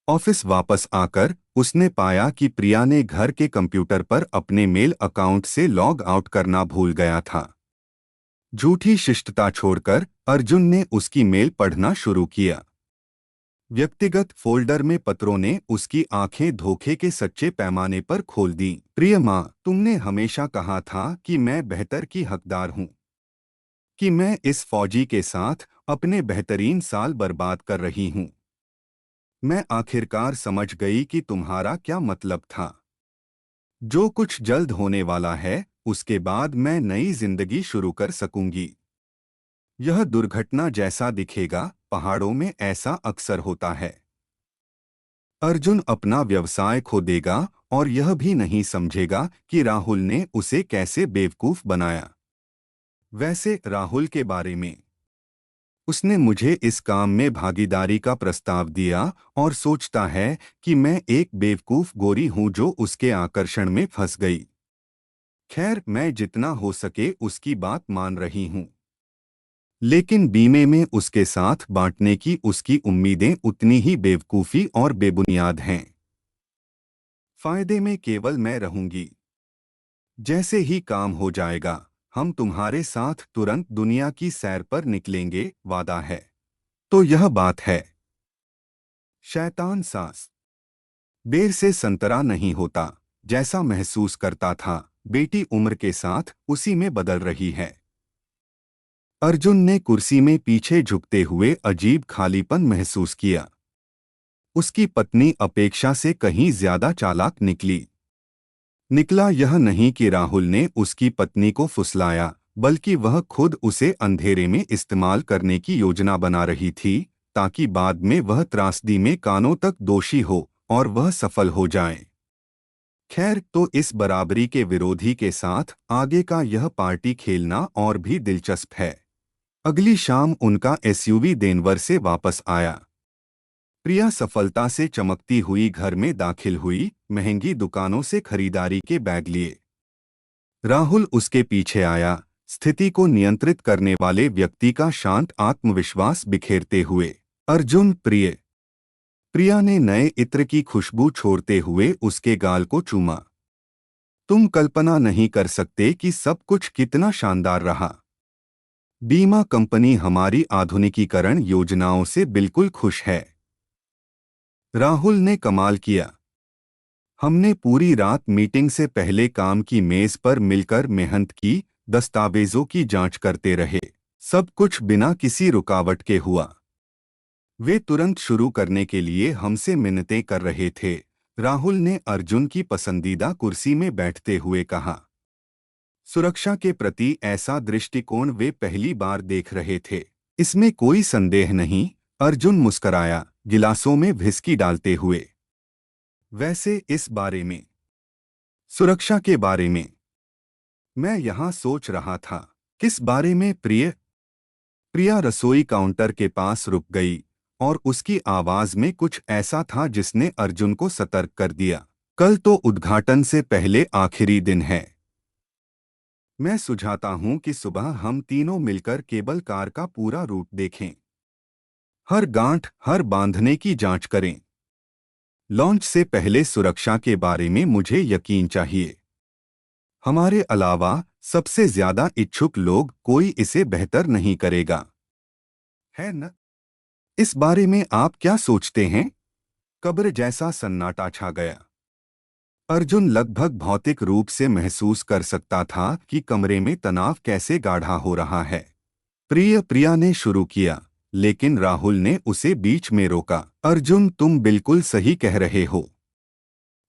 ऑफिस वापस आकर उसने पाया कि प्रिया ने घर के कंप्यूटर पर अपने मेल अकाउंट से लॉग आउट करना भूल गया था। झूठी शिष्टता छोड़कर अर्जुन ने उसकी मेल पढ़ना शुरू किया। व्यक्तिगत फोल्डर में पत्रों ने उसकी आंखें धोखे के सच्चे पैमाने पर खोल दी। प्रिय माँ, तुमने हमेशा कहा था कि मैं बेहतर की हकदार हूँ, कि मैं इस फौजी के साथ अपने बेहतरीन साल बर्बाद कर रही हूँ। मैं आखिरकार समझ गई कि तुम्हारा क्या मतलब था। जो कुछ जल्द होने वाला है, उसके बाद मैं नई जिंदगी शुरू कर सकूंगी। यह दुर्घटना जैसा दिखेगा, पहाड़ों में ऐसा अक्सर होता है। अर्जुन अपना व्यवसाय खो देगा और यह भी नहीं समझेगा कि राहुल ने उसे कैसे बेवकूफ बनाया। वैसे राहुल के बारे में, उसने मुझे इस काम में भागीदारी का प्रस्ताव दिया और सोचता है कि मैं एक बेवकूफ गोरी हूं जो उसके आकर्षण में फंस गई। खैर, मैं जितना हो सके उसकी बात मान रही हूं। लेकिन बीमे में उसके साथ बांटने की उसकी उम्मीदें उतनी ही बेवकूफी और बेबुनियाद हैं। फायदे में केवल मैं रहूंगी। जैसे ही काम हो जाएगा, हम तुम्हारे साथ तुरंत दुनिया की सैर पर निकलेंगे, वादा है। तो यह बात है। शैतान सास। देर से संतरा नहीं होता। जैसा महसूस करता था, बेटी उम्र के साथ उसी में बदल रही है। अर्जुन ने कुर्सी में पीछे झुकते हुए अजीब खालीपन महसूस किया। उसकी पत्नी अपेक्षा से कहीं ज्यादा चालाक निकला यह नहीं कि राहुल ने उसकी पत्नी को फुसलाया, बल्कि वह खुद उसे अंधेरे में इस्तेमाल करने की योजना बना रही थी, ताकि बाद में वह त्रासदी में कानों तक दोषी हो और वह सफल हो जाए। खैर, तो इस बराबरी के विरोधी के साथ आगे का यह पार्टी खेलना और भी दिलचस्प है। अगली शाम उनका एसयूवी देनवर से वापस आया। प्रिया सफलता से चमकती हुई घर में दाखिल हुई, महंगी दुकानों से खरीदारी के बैग लिए। राहुल उसके पीछे आया, स्थिति को नियंत्रित करने वाले व्यक्ति का शांत आत्मविश्वास बिखेरते हुए। अर्जुन, प्रिय। प्रिया ने नए इत्र की खुशबू छोड़ते हुए उसके गाल को चूमा। तुम कल्पना नहीं कर सकते कि सब कुछ कितना शानदार रहा। बीमा कंपनी हमारी आधुनिकीकरण योजनाओं से बिल्कुल खुश है। राहुल ने कमाल किया। हमने पूरी रात मीटिंग से पहले काम की मेज पर मिलकर मेहनत की, दस्तावेजों की जांच करते रहे। सब कुछ बिना किसी रुकावट के हुआ। वे तुरंत शुरू करने के लिए हमसे मिन्नतें कर रहे थे। राहुल ने अर्जुन की पसंदीदा कुर्सी में बैठते हुए कहा। सुरक्षा के प्रति ऐसा दृष्टिकोण वे पहली बार देख रहे थे। इसमें कोई संदेह नहीं, अर्जुन मुस्कराया, गिलासों में व्हिस्की डालते हुए। वैसे इस बारे में, सुरक्षा के बारे में, मैं यहाँ सोच रहा था। किस बारे में प्रिय? प्रिया रसोई काउंटर के पास रुक गई और उसकी आवाज में कुछ ऐसा था जिसने अर्जुन को सतर्क कर दिया। कल तो उद्घाटन से पहले आखिरी दिन है। मैं सुझाता हूं कि सुबह हम तीनों मिलकर केबल कार का पूरा रूट देखें। हर गांठ, हर बांधने की जांच करें। लॉन्च से पहले सुरक्षा के बारे में मुझे यकीन चाहिए। हमारे अलावा सबसे ज्यादा इच्छुक लोग कोई इसे बेहतर नहीं करेगा, है न? इस बारे में आप क्या सोचते हैं? कब्र जैसा सन्नाटा छा गया। अर्जुन लगभग भौतिक रूप से महसूस कर सकता था कि कमरे में तनाव कैसे गाढ़ा हो रहा है। प्रिया ने शुरू किया, लेकिन राहुल ने उसे बीच में रोका। अर्जुन, तुम बिल्कुल सही कह रहे हो।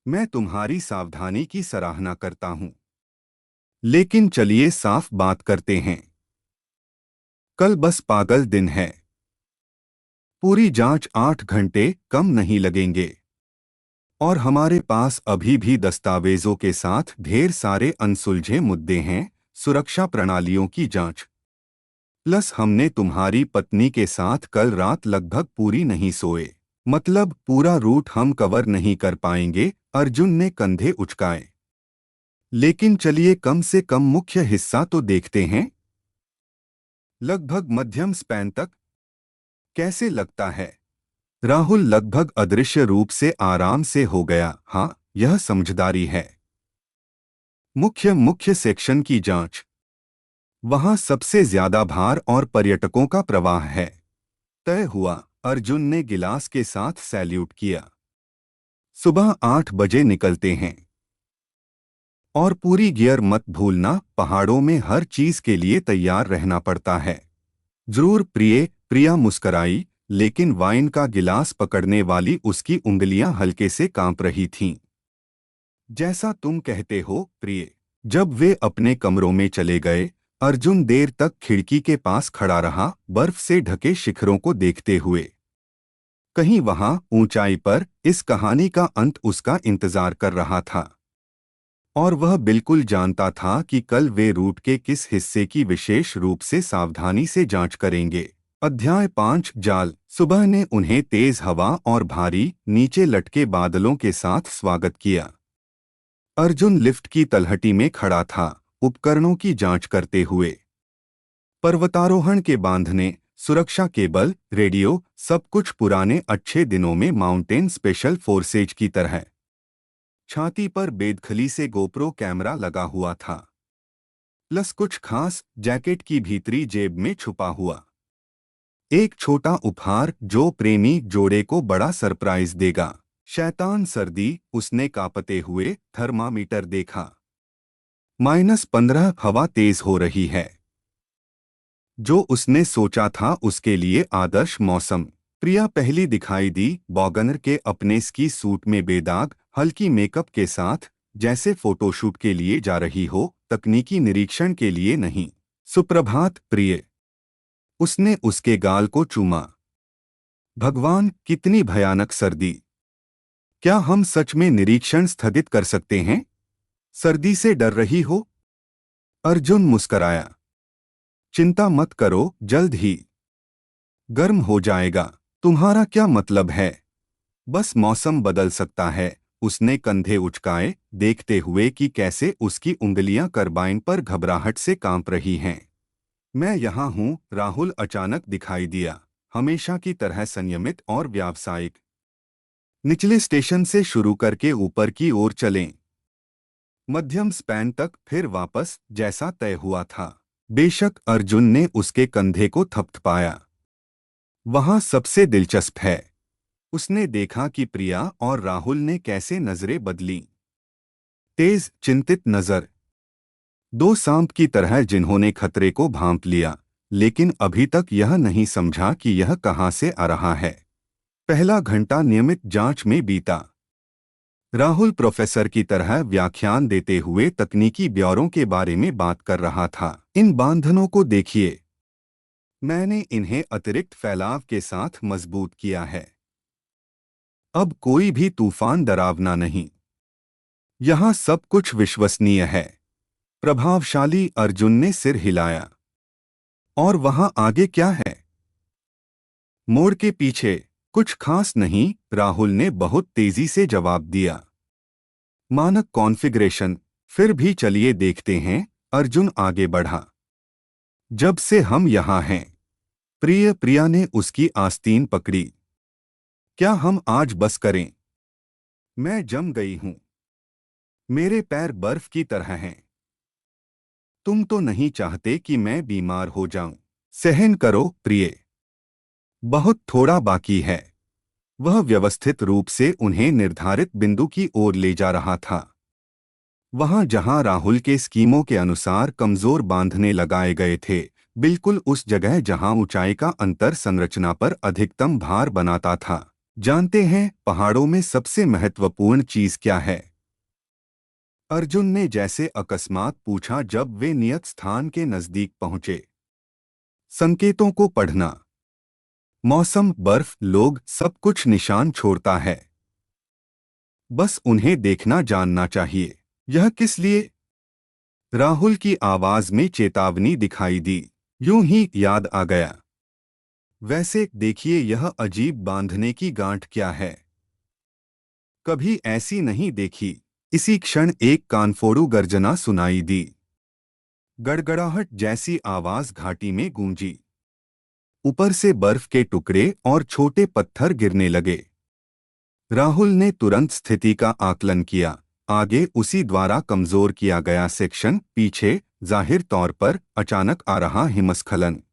मैं तुम्हारी सावधानी की सराहना करता हूं। लेकिन चलिए साफ बात करते हैं। कल बस पागल दिन है। पूरी जांच 8 घंटे कम नहीं लगेंगे। और हमारे पास अभी भी दस्तावेजों के साथ ढेर सारे अनसुलझे मुद्दे हैं। सुरक्षा प्रणालियों की जांच, प्लस हमने तुम्हारी पत्नी के साथ कल रात लगभग पूरी नहीं सोए। मतलब पूरा रूट हम कवर नहीं कर पाएंगे। अर्जुन ने कंधे उचकाए। लेकिन चलिए कम से कम मुख्य हिस्सा तो देखते हैं। लगभग मध्यम स्पैन तक। कैसे लगता है? राहुल लगभग अदृश्य रूप से आराम से हो गया। हाँ, यह समझदारी है। मुख्य मुख्य सेक्शन की जांच। वहां सबसे ज्यादा भार और पर्यटकों का प्रवाह है। तय हुआ। अर्जुन ने गिलास के साथ सैल्यूट किया। सुबह 8 बजे निकलते हैं। और पूरी गियर मत भूलना, पहाड़ों में हर चीज के लिए तैयार रहना पड़ता है। जरूर प्रिया मुस्कराई, लेकिन वाइन का गिलास पकड़ने वाली उसकी उंगलियां हल्के से कांप रही थीं। जैसा तुम कहते हो प्रिय। जब वे अपने कमरों में चले गए, अर्जुन देर तक खिड़की के पास खड़ा रहा, बर्फ से ढके शिखरों को देखते हुए। कहीं वहां ऊंचाई पर इस कहानी का अंत उसका इंतजार कर रहा था। और वह बिल्कुल जानता था कि कल वे रूट के किस हिस्से की विशेष रूप से सावधानी से जांच करेंगे। अध्याय 5 जाल। सुबह ने उन्हें तेज हवा और भारी नीचे लटके बादलों के साथ स्वागत किया। अर्जुन लिफ्ट की तलहटी में खड़ा था, उपकरणों की जांच करते हुए। पर्वतारोहण के बांधने, सुरक्षा केबल, रेडियो, सब कुछ पुराने अच्छे दिनों में माउंटेन स्पेशल फोर्सेज की तरह। छाती पर बेदखली से गोप्रो कैमरा लगा हुआ था, प्लस कुछ खास जैकेट की भीतरी जेब में छुपा हुआ एक छोटा उपहार जो प्रेमी जोड़े को बड़ा सरप्राइज देगा। शैतान सर्दी, उसने कांपते हुए थर्मामीटर देखा। -15 हवा तेज हो रही है। जो उसने सोचा था उसके लिए आदर्श मौसम। प्रिया पहली दिखाई दी, बॉगनर के अपने स्की सूट में बेदाग, हल्की मेकअप के साथ, जैसे फोटोशूट के लिए जा रही हो, तकनीकी निरीक्षण के लिए नहीं। सुप्रभात प्रिय। उसने उसके गाल को चूमा। भगवान, कितनी भयानक सर्दी। क्या हम सच में निरीक्षण स्थगित कर सकते हैं? सर्दी से डर रही हो? अर्जुन मुस्कराया। चिंता मत करो, जल्द ही गर्म हो जाएगा। तुम्हारा क्या मतलब है? बस मौसम बदल सकता है। उसने कंधे उचकाए, देखते हुए कि कैसे उसकी उंगलियां कर्बाइन पर घबराहट से कांप रही हैं। मैं यहाँ हूँ, राहुल अचानक दिखाई दिया, हमेशा की तरह संयमित और व्यावसायिक। निचले स्टेशन से शुरू करके ऊपर की ओर चलें। मध्यम स्पैन तक फिर वापस जैसा तय हुआ था। बेशक अर्जुन ने उसके कंधे को थपथपाया। वहां सबसे दिलचस्प है, उसने देखा कि प्रिया और राहुल ने कैसे नजरें बदली। तेज चिंतित नजर, दो सांप की तरह जिन्होंने खतरे को भांप लिया, लेकिन अभी तक यह नहीं समझा कि यह कहां से आ रहा है। पहला घंटा नियमित जांच में बीता। राहुल प्रोफेसर की तरह व्याख्यान देते हुए तकनीकी ब्यौरों के बारे में बात कर रहा था। इन बांधनों को देखिए, मैंने इन्हें अतिरिक्त फैलाव के साथ मजबूत किया है। अब कोई भी तूफान डरावना नहीं। यहां सब कुछ विश्वसनीय है। प्रभावशाली अर्जुन ने सिर हिलाया। और वहां आगे क्या है? मोड़ के पीछे कुछ खास नहीं, राहुल ने बहुत तेजी से जवाब दिया। मानक कॉन्फ़िगरेशन। फिर भी चलिए देखते हैं। अर्जुन आगे बढ़ा। जब से हम यहाँ हैं। प्रिया ने उसकी आस्तीन पकड़ी। क्या हम आज बस करें? मैं जम गई हूं। मेरे पैर बर्फ की तरह हैं। तुम तो नहीं चाहते कि मैं बीमार हो जाऊं। सहन करो प्रिय। बहुत थोड़ा बाकी है। वह व्यवस्थित रूप से उन्हें निर्धारित बिंदु की ओर ले जा रहा था। वहां जहां राहुल के स्कीमों के अनुसार कमजोर बांधने लगाए गए थे, बिल्कुल उस जगह जहां ऊंचाई का अंतर संरचना पर अधिकतम भार बनाता था। जानते हैं पहाड़ों में सबसे महत्वपूर्ण चीज क्या है? अर्जुन ने जैसे अकस्मात पूछा जब वे नियत स्थान के नजदीक पहुंचे। संकेतों को पढ़ना। मौसम, बर्फ, लोग, सब कुछ निशान छोड़ता है। बस उन्हें देखना जानना चाहिए। यह किस लिए? राहुल की आवाज में चेतावनी दिखाई दी। यूं ही याद आ गया। वैसे देखिए, यह अजीब बांधने की गांठ क्या है? कभी ऐसी नहीं देखी। इसी क्षण एक कानफोड़ू गर्जना सुनाई दी। गड़गड़ाहट जैसी आवाज घाटी में गूंजी। ऊपर से बर्फ के टुकड़े और छोटे पत्थर गिरने लगे। राहुल ने तुरंत स्थिति का आकलन किया। आगे उसी द्वारा कमजोर किया गया सेक्शन, पीछे जाहिर तौर पर अचानक आ रहा हिमस्खलन।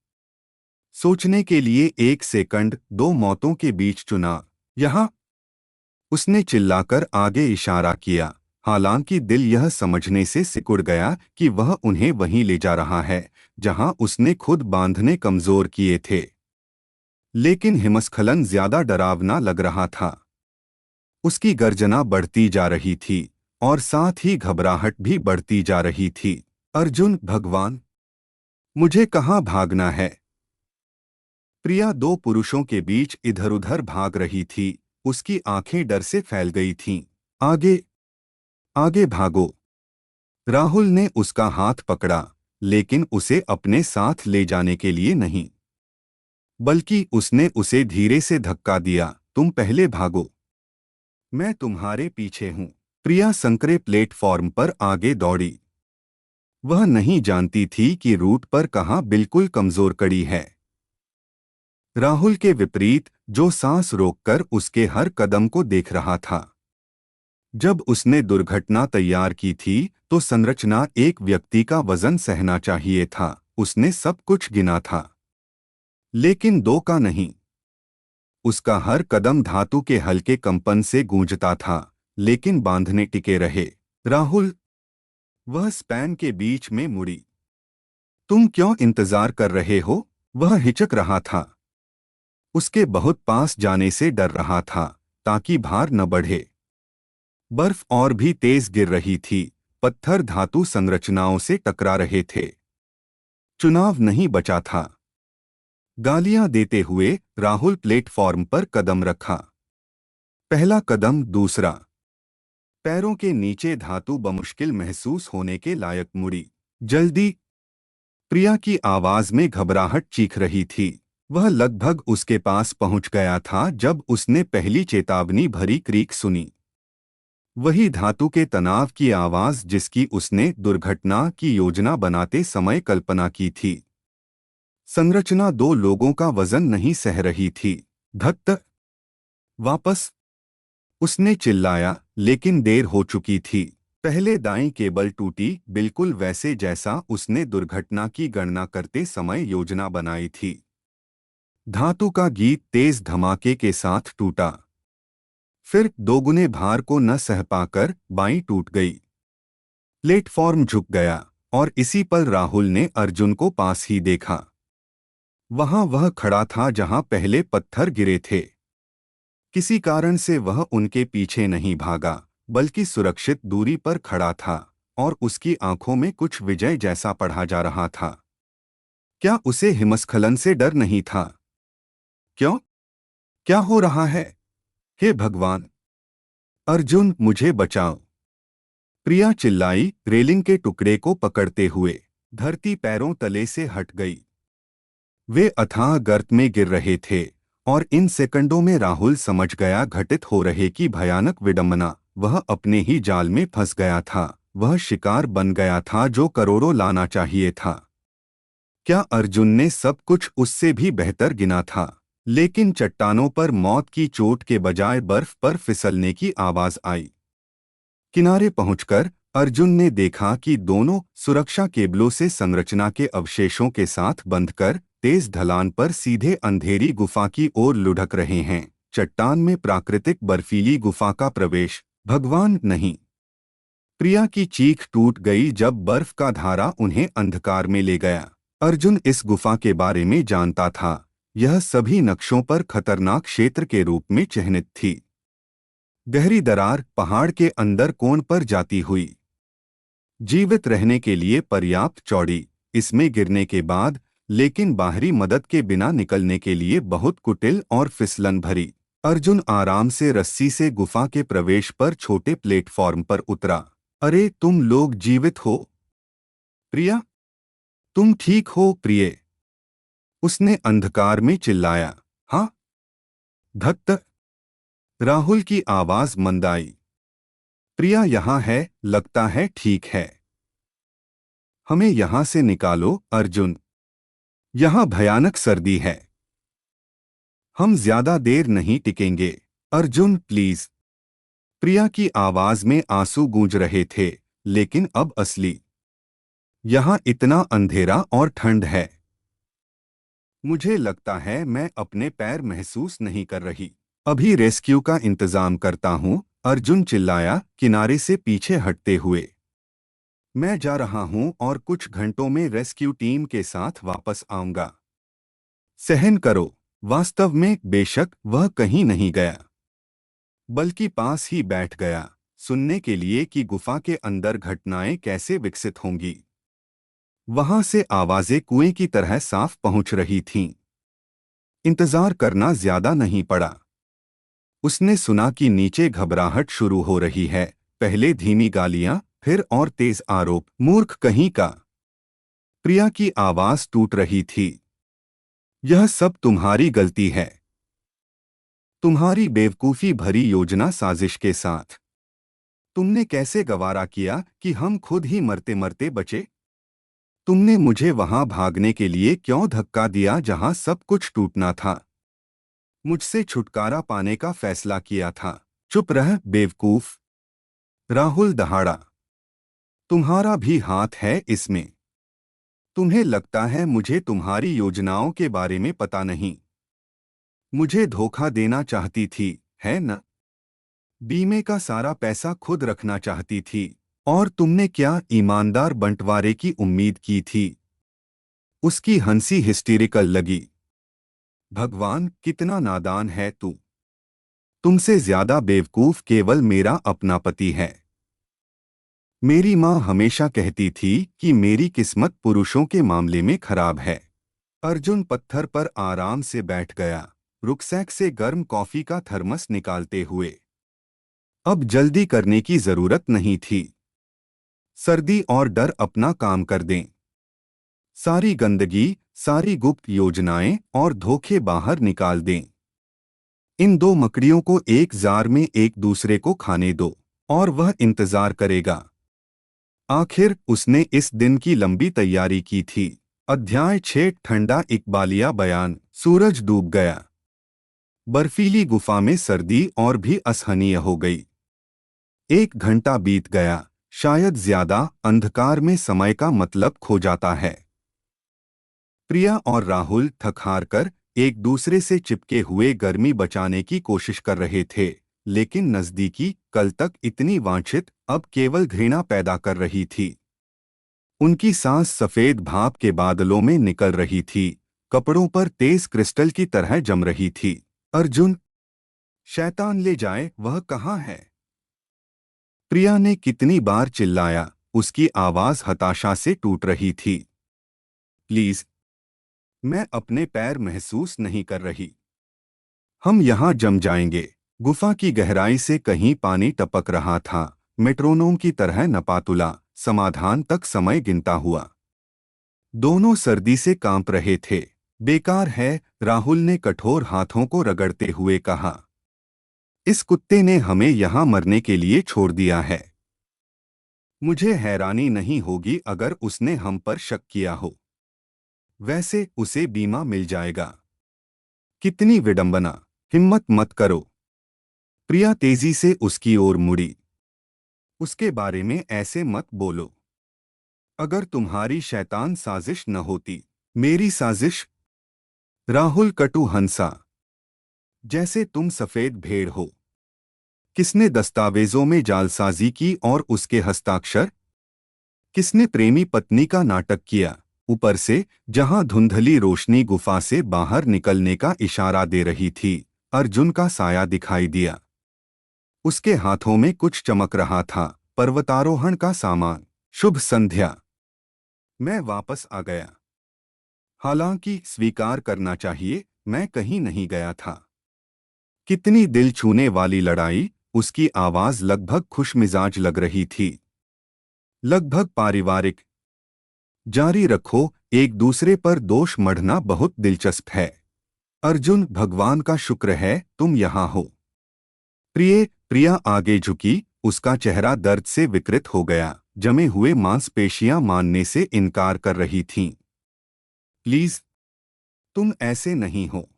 सोचने के लिए एक सेकंड, दो मौतों के बीच चुना। यहाँ, उसने चिल्लाकर आगे इशारा किया, हालांकि दिल यह समझने से सिकुड़ गया कि वह उन्हें वहीं ले जा रहा है जहां उसने खुद बांधने कमजोर किए थे। लेकिन हिमस्खलन ज्यादा डरावना लग रहा था। उसकी गर्जना बढ़ती जा रही थी और साथ ही घबराहट भी बढ़ती जा रही थी। अर्जुन, भगवान, मुझे कहाँ भागना है? प्रिया दो पुरुषों के बीच इधर-उधर भाग रही थी। उसकी आंखें डर से फैल गई थीं। आगे, आगे भागो। राहुल ने उसका हाथ पकड़ा, लेकिन उसे अपने साथ ले जाने के लिए नहीं, बल्कि उसने उसे धीरे से धक्का दिया। तुम पहले भागो। मैं तुम्हारे पीछे हूं। प्रिया संकरे प्लेटफॉर्म पर आगे दौड़ी। वह नहीं जानती थी कि रूट पर कहाँ बिल्कुल कमजोर कड़ी है। राहुल के विपरीत, जो सांस रोककर उसके हर कदम को देख रहा था। जब उसने दुर्घटना तैयार की थी तो संरचना एक व्यक्ति का वजन सहना चाहिए था। उसने सब कुछ गिना था, लेकिन दो का नहीं। उसका हर कदम धातु के हल्के कंपन से गूंजता था, लेकिन बांधने टिके रहे। राहुल, वह स्पैन के बीच में मुड़ी। तुम क्यों इंतजार कर रहे हो? वह हिचक रहा था। उसके बहुत पास जाने से डर रहा था, ताकि भार न बढ़े। बर्फ और भी तेज गिर रही थी। पत्थर धातु संरचनाओं से टकरा रहे थे। चुनाव नहीं बचा था। गालियां देते हुए राहुल प्लेटफॉर्म पर कदम रखा। पहला कदम, दूसरा। पैरों के नीचे धातु बमुश्किल महसूस होने के लायक मुड़ी। जल्दी! प्रिया की आवाज में घबराहट चीख रही थी। वह लगभग उसके पास पहुंच गया था जब उसने पहली चेतावनी भरी क्रीक सुनी। वही धातु के तनाव की आवाज जिसकी उसने दुर्घटना की योजना बनाते समय कल्पना की थी। संरचना दो लोगों का वजन नहीं सह रही थी। धत्त! वापस! उसने चिल्लाया, लेकिन देर हो चुकी थी। पहले दाईं केबल टूटी, बिल्कुल वैसे जैसा उसने दुर्घटना की गणना करते समय योजना बनाई थी। धातु का गीत तेज धमाके के साथ टूटा। फिर दोगुने भार को न सह पाकर बाईं टूट गई। प्लेटफॉर्म झुक गया और इसी पल राहुल ने अर्जुन को पास ही देखा। वहां वह खड़ा था जहां पहले पत्थर गिरे थे। किसी कारण से वह उनके पीछे नहीं भागा, बल्कि सुरक्षित दूरी पर खड़ा था, और उसकी आंखों में कुछ विजय जैसा पढ़ा जा रहा था। क्या उसे हिमस्खलन से डर नहीं था? क्यों? क्या हो रहा है? हे भगवान! अर्जुन, मुझे बचाओ! प्रिया चिल्लाई, रेलिंग के टुकड़े को पकड़ते हुए। धरती पैरों तले से हट गई। वे अथाह गर्त में गिर रहे थे, और इन सेकंडों में राहुल समझ गया घटित हो रहे की भयानक विडंबना। वह अपने ही जाल में फंस गया था। वह शिकार बन गया था जो करोड़ों लाना चाहिए था। क्या अर्जुन ने सब कुछ उससे भी बेहतर गिना था? लेकिन चट्टानों पर मौत की चोट के बजाय बर्फ पर फिसलने की आवाज आई। किनारे पहुंचकर अर्जुन ने देखा कि दोनों सुरक्षा केबलों से संरचना के अवशेषों के साथ बंधकर तेज ढलान पर सीधे अंधेरी गुफा की ओर लुढ़क रहे हैं। चट्टान में प्राकृतिक बर्फीली गुफा का प्रवेश। भगवान नहीं! प्रिया की चीख टूट गई जब बर्फ का धारा उन्हें अंधकार में ले गया। अर्जुन इस गुफा के बारे में जानता था। यह सभी नक्शों पर खतरनाक क्षेत्र के रूप में चिह्नित थी। गहरी दरार पहाड़ के अंदर कोण पर जाती हुई, जीवित रहने के लिए पर्याप्त चौड़ी, इसमें गिरने के बाद लेकिन बाहरी मदद के बिना निकलने के लिए बहुत कुटिल और फिसलन भरी। अर्जुन आराम से रस्सी से गुफा के प्रवेश पर छोटे प्लेटफॉर्म पर उतरा। अरे, तुम लोग जीवित हो? प्रिया, तुम ठीक हो प्रिय? उसने अंधकार में चिल्लाया। हाँ। धक! राहुल की आवाज मंद आई। प्रिया यहाँ है, लगता है ठीक है। हमें यहाँ से निकालो अर्जुन। यहाँ भयानक सर्दी है। हम ज्यादा देर नहीं टिकेंगे। अर्जुन, प्लीज। प्रिया की आवाज में आंसू गूंज रहे थे, लेकिन अब असली। यहाँ इतना अंधेरा और ठंड है। मुझे लगता है मैं अपने पैर महसूस नहीं कर रही। अभी रेस्क्यू का इंतजाम करता हूँ, अर्जुन चिल्लाया, किनारे से पीछे हटते हुए। मैं जा रहा हूँ और कुछ घंटों में रेस्क्यू टीम के साथ वापस आऊंगा। सहन करो। वास्तव में बेशक वह कहीं नहीं गया, बल्कि पास ही बैठ गया, सुनने के लिए कि गुफा के अंदर घटनाएं कैसे विकसित होंगी। वहां से आवाजें कुएं की तरह साफ पहुंच रही थीं। इंतजार करना ज्यादा नहीं पड़ा। उसने सुना कि नीचे घबराहट शुरू हो रही है। पहले धीमी गालियां, फिर और तेज आरोप। मूर्ख कहीं का! प्रिया की आवाज टूट रही थी। यह सब तुम्हारी गलती है। तुम्हारी बेवकूफी भरी योजना साजिश के साथ। तुमने कैसे गवारा किया कि हम खुद ही मरते मरते बचे? तुमने मुझे वहां भागने के लिए क्यों धक्का दिया जहां सब कुछ टूटना था? मुझसे छुटकारा पाने का फैसला किया था। चुप रह बेवकूफ! राहुल दहाड़ा। तुम्हारा भी हाथ है इसमें। तुम्हें लगता है मुझे तुम्हारी योजनाओं के बारे में पता नहीं? मुझे धोखा देना चाहती थी, है न? बीमे का सारा पैसा खुद रखना चाहती थी। और तुमने क्या ईमानदार बंटवारे की उम्मीद की थी? उसकी हंसी हिस्टेरिकल लगी। भगवान, कितना नादान है तू! तुमसे ज्यादा बेवकूफ केवल मेरा अपना पति है। मेरी माँ हमेशा कहती थी कि मेरी किस्मत पुरुषों के मामले में खराब है। अर्जुन पत्थर पर आराम से बैठ गया, रुकसैक से गर्म कॉफी का थर्मस निकालते हुए। अब जल्दी करने की जरूरत नहीं थी। सर्दी और डर अपना काम कर दें। सारी गंदगी, सारी गुप्त योजनाएं और धोखे बाहर निकाल दें। इन दो मकड़ियों को एक जार में एक दूसरे को खाने दो, और वह इंतजार करेगा। आखिर उसने इस दिन की लंबी तैयारी की थी। अध्याय 6 ठंडा इकबालिया बयान। सूरज डूब गया। बर्फीली गुफा में सर्दी और भी असहनीय हो गई। 1 घंटा बीत गया, शायद ज्यादा। अंधकार में समय का मतलब खो जाता है। प्रिया और राहुल थक हार कर एक दूसरे से चिपके हुए गर्मी बचाने की कोशिश कर रहे थे, लेकिन नजदीकी कल तक इतनी वांछित अब केवल घृणा पैदा कर रही थी। उनकी सांस सफेद भाप के बादलों में निकल रही थी, कपड़ों पर तेज क्रिस्टल की तरह जम रही थी। अर्जुन, शैतान ले जाए, वह कहाँ है? प्रिया ने कितनी बार चिल्लाया, उसकी आवाज हताशा से टूट रही थी। प्लीज, मैं अपने पैर महसूस नहीं कर रही। हम यहाँ जम जाएंगे। गुफा की गहराई से कहीं पानी टपक रहा था, मेट्रोनोम की तरह नपातुला, समाधान तक समय गिनता हुआ। दोनों सर्दी से कांप रहे थे। बेकार है, राहुल ने कठोर हाथों को रगड़ते हुए कहा। इस कुत्ते ने हमें यहाँ मरने के लिए छोड़ दिया है। मुझे हैरानी नहीं होगी अगर उसने हम पर शक किया हो। वैसे उसे बीमा मिल जाएगा। कितनी विडंबना! हिम्मत मत करो। प्रिया तेजी से उसकी ओर मुड़ी। उसके बारे में ऐसे मत बोलो। अगर तुम्हारी शैतान साजिश न होती। मेरी साजिश? राहुल कटु हंसा। जैसे तुम सफेद भेड़ हो। किसने दस्तावेजों में जालसाजी की और उसके हस्ताक्षर? किसने प्रेमी पत्नी का नाटक किया? ऊपर से, जहां धुंधली रोशनी गुफा से बाहर निकलने का इशारा दे रही थी, अर्जुन का साया दिखाई दिया। उसके हाथों में कुछ चमक रहा था, पर्वतारोहण का सामान। शुभ संध्या। मैं वापस आ गया। हालांकि स्वीकार करना चाहिए, मैं कहीं नहीं गया था। कितनी दिल छूने वाली लड़ाई! उसकी आवाज लगभग खुशमिजाज लग रही थी, लगभग पारिवारिक। जारी रखो, एक दूसरे पर दोष मढ़ना बहुत दिलचस्प है। अर्जुन, भगवान का शुक्र है तुम यहाँ हो। प्रिया आगे झुकी, उसका चेहरा दर्द से विकृत हो गया, जमे हुए मांसपेशियां मानने से इनकार कर रही थीं। प्लीज, तुम ऐसे नहीं हो।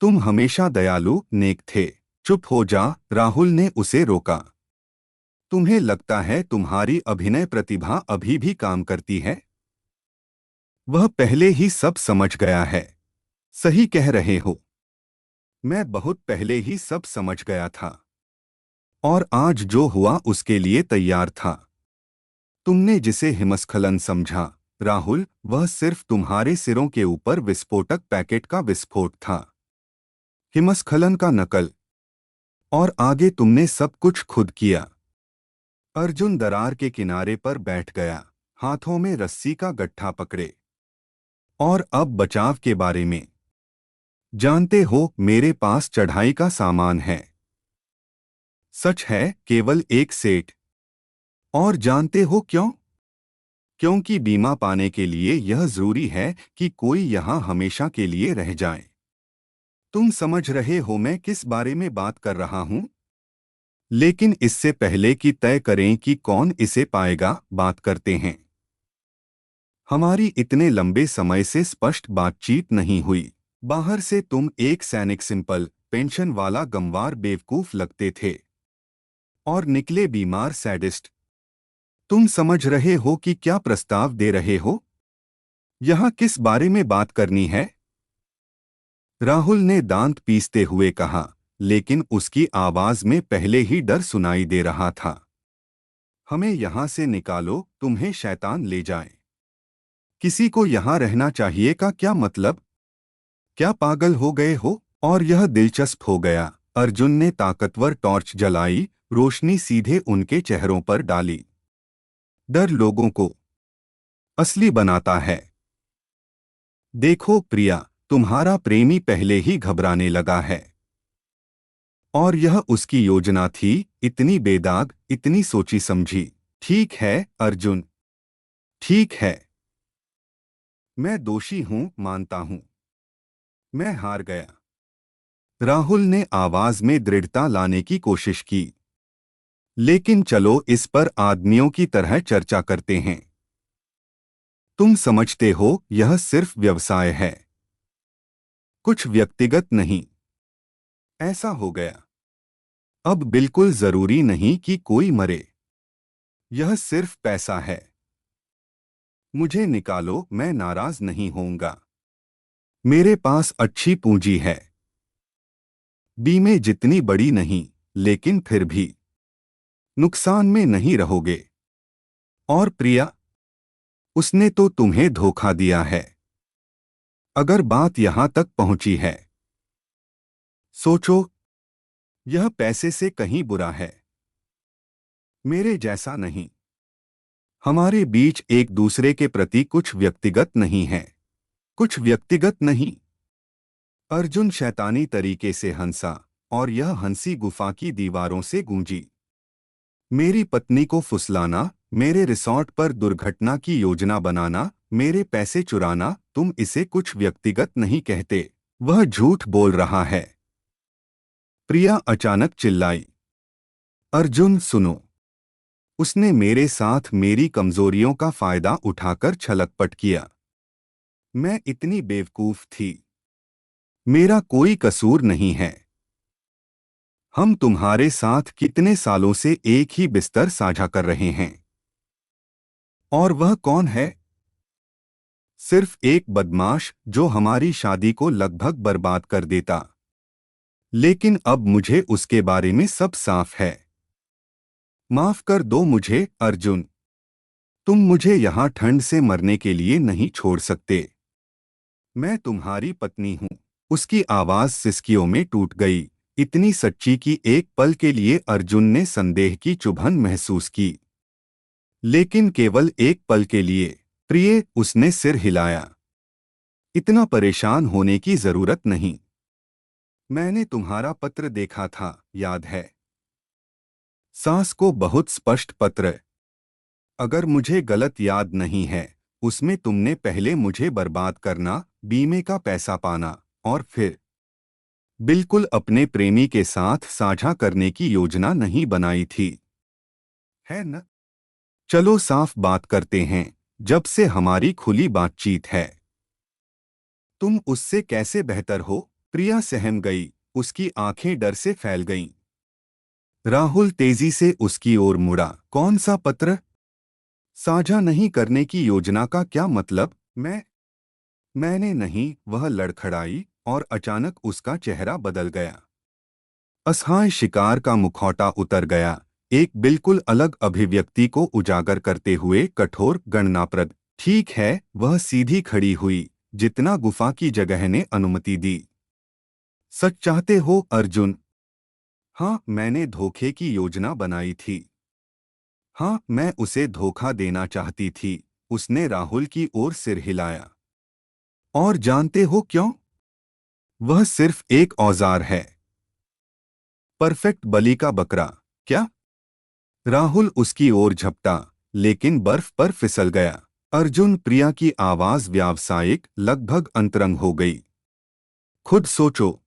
तुम हमेशा दयालु, नेक थे। चुप हो जा, राहुल ने उसे रोका। तुम्हें लगता है तुम्हारी अभिनय प्रतिभा अभी भी काम करती है? वह पहले ही सब समझ गया है। सही कह रहे हो। मैं बहुत पहले ही सब समझ गया था। और आज जो हुआ उसके लिए तैयार था। तुमने जिसे हिमस्खलन समझा, राहुल, वह सिर्फ तुम्हारे सिरों के ऊपर विस्फोटक पैकेट का विस्फोट था। हिमस्खलन का नकल। और आगे तुमने सब कुछ खुद किया। अर्जुन दरार के किनारे पर बैठ गया, हाथों में रस्सी का गट्ठा पकड़े। और अब बचाव के बारे में। जानते हो, मेरे पास चढ़ाई का सामान है। सच है, केवल एक सेट। और जानते हो क्यों? क्योंकि बीमा पाने के लिए यह जरूरी है कि कोई यहां हमेशा के लिए रह जाए। तुम समझ रहे हो मैं किस बारे में बात कर रहा हूं? लेकिन इससे पहले कि तय करें कि कौन इसे पाएगा, बात करते हैं। हमारी इतने लंबे समय से स्पष्ट बातचीत नहीं हुई। बाहर से तुम एक सैनिक, सिंपल, पेंशन वाला गंवार बेवकूफ लगते थे। और निकले बीमार सैडिस्ट। तुम समझ रहे हो कि क्या प्रस्ताव दे रहे हो? यहाँ किस बारे में बात करनी है? राहुल ने दांत पीसते हुए कहा, लेकिन उसकी आवाज में पहले ही डर सुनाई दे रहा था। हमें यहाँ से निकालो, तुम्हें शैतान ले जाए। किसी को यहाँ रहना चाहिए का क्या मतलब? क्या पागल हो गए हो? और यह दिलचस्प हो गया। अर्जुन ने ताकतवर टॉर्च जलाई, रोशनी सीधे उनके चेहरों पर डाली। डर लोगों को असली बनाता है। देखो प्रिया, तुम्हारा प्रेमी पहले ही घबराने लगा है। और यह उसकी योजना थी, इतनी बेदाग, इतनी सोची समझी। ठीक है अर्जुन, ठीक है। मैं दोषी हूं, मानता हूं। मैं हार गया। राहुल ने आवाज में दृढ़ता लाने की कोशिश की। लेकिन चलो इस पर आदमियों की तरह चर्चा करते हैं। तुम समझते हो, यह सिर्फ व्यवसाय है, कुछ व्यक्तिगत नहीं। ऐसा हो गया। अब बिल्कुल जरूरी नहीं कि कोई मरे। यह सिर्फ पैसा है। मुझे निकालो, मैं नाराज नहीं होऊंगा। मेरे पास अच्छी पूंजी है। बीमे जितनी बड़ी नहीं, लेकिन फिर भी नुकसान में नहीं रहोगे। और प्रिया, उसने तो तुम्हें धोखा दिया है। अगर बात यहां तक पहुंची है, सोचो, यह पैसे से कहीं बुरा है। मेरे जैसा नहीं। हमारे बीच एक दूसरे के प्रति कुछ व्यक्तिगत नहीं है। कुछ व्यक्तिगत नहीं। अर्जुन शैतानी तरीके से हंसा, और यह हंसी गुफा की दीवारों से गूंजी। मेरी पत्नी को फुसलाना, मेरे रिसॉर्ट पर दुर्घटना की योजना बनाना, मेरे पैसे चुराना, तुम इसे कुछ व्यक्तिगत नहीं कहते। वह झूठ बोल रहा है। प्रिया अचानक चिल्लाई। अर्जुन सुनो। उसने मेरे साथ मेरी कमजोरियों का फायदा उठाकर छलकपट किया। मैं इतनी बेवकूफ थी। मेरा कोई कसूर नहीं है। हम तुम्हारे साथ कितने सालों से एक ही बिस्तर साझा कर रहे हैं। और वह कौन है? सिर्फ एक बदमाश जो हमारी शादी को लगभग बर्बाद कर देता। लेकिन अब मुझे उसके बारे में सब साफ है। माफ कर दो मुझे, अर्जुन। तुम मुझे यहां ठंड से मरने के लिए नहीं छोड़ सकते। मैं तुम्हारी पत्नी हूं। उसकी आवाज सिसकियों में टूट गई, इतनी सच्ची कि एक पल के लिए अर्जुन ने संदेह की चुभन महसूस की। लेकिन केवल एक पल के लिए। प्रिय, उसने सिर हिलाया। इतना परेशान होने की जरूरत नहीं। मैंने तुम्हारा पत्र देखा था, याद है? सास को बहुत स्पष्ट पत्र। अगर मुझे गलत याद नहीं है, उसमें तुमने पहले मुझे बर्बाद करना, बीमे का पैसा पाना, और फिर बिल्कुल अपने प्रेमी के साथ साझा करने की योजना नहीं बनाई थी, है न? चलो साफ बात करते हैं। जब से हमारी खुली बातचीत है, तुम उससे कैसे बेहतर हो? प्रिया सहम गई, उसकी आंखें डर से फैल गईं। राहुल तेजी से उसकी ओर मुड़ा। कौन सा पत्र? साझा नहीं करने की योजना का क्या मतलब? मैंने नहीं, वह लड़खड़ाई, और अचानक उसका चेहरा बदल गया। असहाय शिकार का मुखौटा उतर गया, एक बिल्कुल अलग अभिव्यक्ति को उजागर करते हुए कठोर गणनाप्रद। ठीक है, वह सीधी खड़ी हुई, जितना गुफा की जगह ने अनुमति दी। सच चाहते हो, अर्जुन? हाँ, मैंने धोखे की योजना बनाई थी। हाँ, मैं उसे धोखा देना चाहती थी। उसने राहुल की ओर सिर हिलाया। और जानते हो क्यों? वह सिर्फ एक औजार है। परफेक्ट बलि का बकरा। क्या? राहुल उसकी ओर झपटा, लेकिन बर्फ पर फिसल गया। अर्जुन, प्रिया की आवाज व्यावसायिक, लगभग अंतरंग हो गई। खुद सोचो।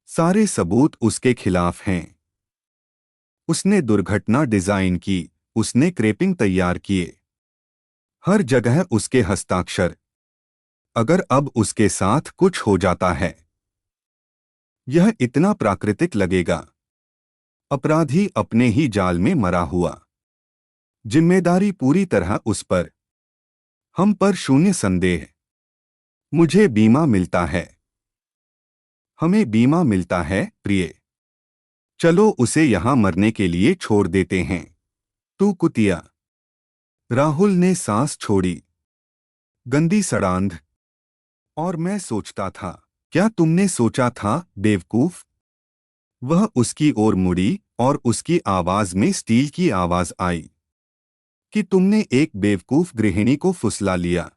सारे सबूत उसके खिलाफ हैं। उसने दुर्घटना डिजाइन की, उसने क्रेपिंग तैयार किए। हर जगह उसके हस्ताक्षर। अगर अब उसके साथ कुछ हो जाता है, यह इतना प्राकृतिक लगेगा। अपराधी अपने ही जाल में मरा हुआ। जिम्मेदारी पूरी तरह उस पर। हम पर शून्य संदेह। मुझे बीमा मिलता है। हमें बीमा मिलता है, प्रिय। चलो उसे यहां मरने के लिए छोड़ देते हैं। तू कुतिया। राहुल ने सांस छोड़ी। गंदी सड़ांध। और मैं सोचता था। क्या तुमने सोचा था, बेवकूफ? वह उसकी ओर मुड़ी, और उसकी आवाज में स्टील की आवाज आई। कि तुमने एक बेवकूफ गृहिणी को फुसला लिया।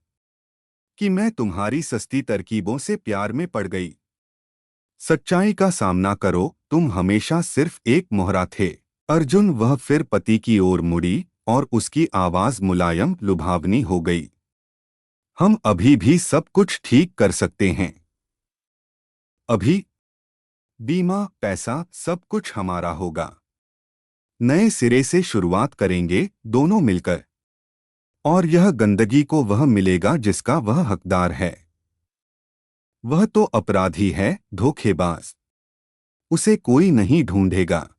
कि मैं तुम्हारी सस्ती तरकीबों से प्यार में पड़ गई। सच्चाई का सामना करो, तुम हमेशा सिर्फ एक मोहरा थे। अर्जुन, वह फिर पति की ओर मुड़ी, और उसकी आवाज मुलायम, लुभावनी हो गई। हम अभी भी सब कुछ ठीक कर सकते हैं। अभी। बीमा, पैसा, सब कुछ हमारा होगा। नए सिरे से शुरुआत करेंगे, दोनों मिलकर। और यह गंदगी को वह मिलेगा जिसका वह हकदार है। वह तो अपराधी है, धोखेबाज। उसे कोई नहीं ढूंढेगा।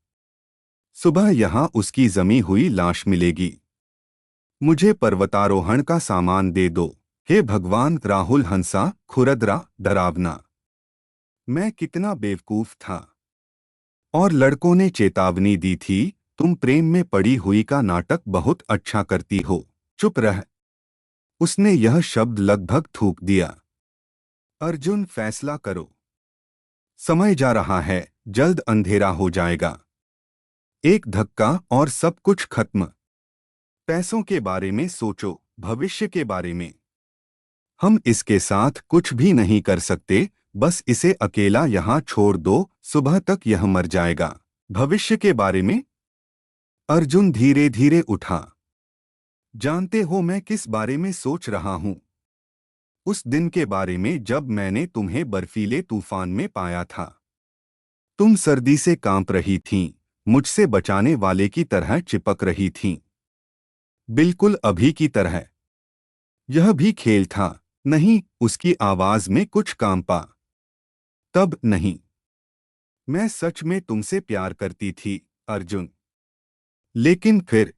सुबह यहाँ उसकी जमी हुई लाश मिलेगी। मुझे पर्वतारोहण का सामान दे दो। हे भगवान! राहुल हंसा, खुरदरा, डरावना। मैं कितना बेवकूफ था। और लड़कों ने चेतावनी दी थी, तुम प्रेम में पड़ी हुई का नाटक बहुत अच्छा करती हो। चुप रह। उसने यह शब्द लगभग थूक दिया। अर्जुन, फैसला करो। समय जा रहा है, जल्द अंधेरा हो जाएगा। एक धक्का और सब कुछ खत्म। पैसों के बारे में सोचो, भविष्य के बारे में। हम इसके साथ कुछ भी नहीं कर सकते, बस इसे अकेला यहाँ छोड़ दो, सुबह तक यह मर जाएगा। भविष्य के बारे में? अर्जुन धीरे धीरे उठा। जानते हो मैं किस बारे में सोच रहा हूँ? उस दिन के बारे में जब मैंने तुम्हें बर्फीले तूफान में पाया था। तुम सर्दी से कांप रही थीं, मुझसे बचाने वाले की तरह चिपक रही थीं। बिल्कुल अभी की तरह। यह भी खेल था। नहीं, उसकी आवाज में कुछ कांपा। तब नहीं। मैं सच में तुमसे प्यार करती थी, अर्जुन। लेकिन फिर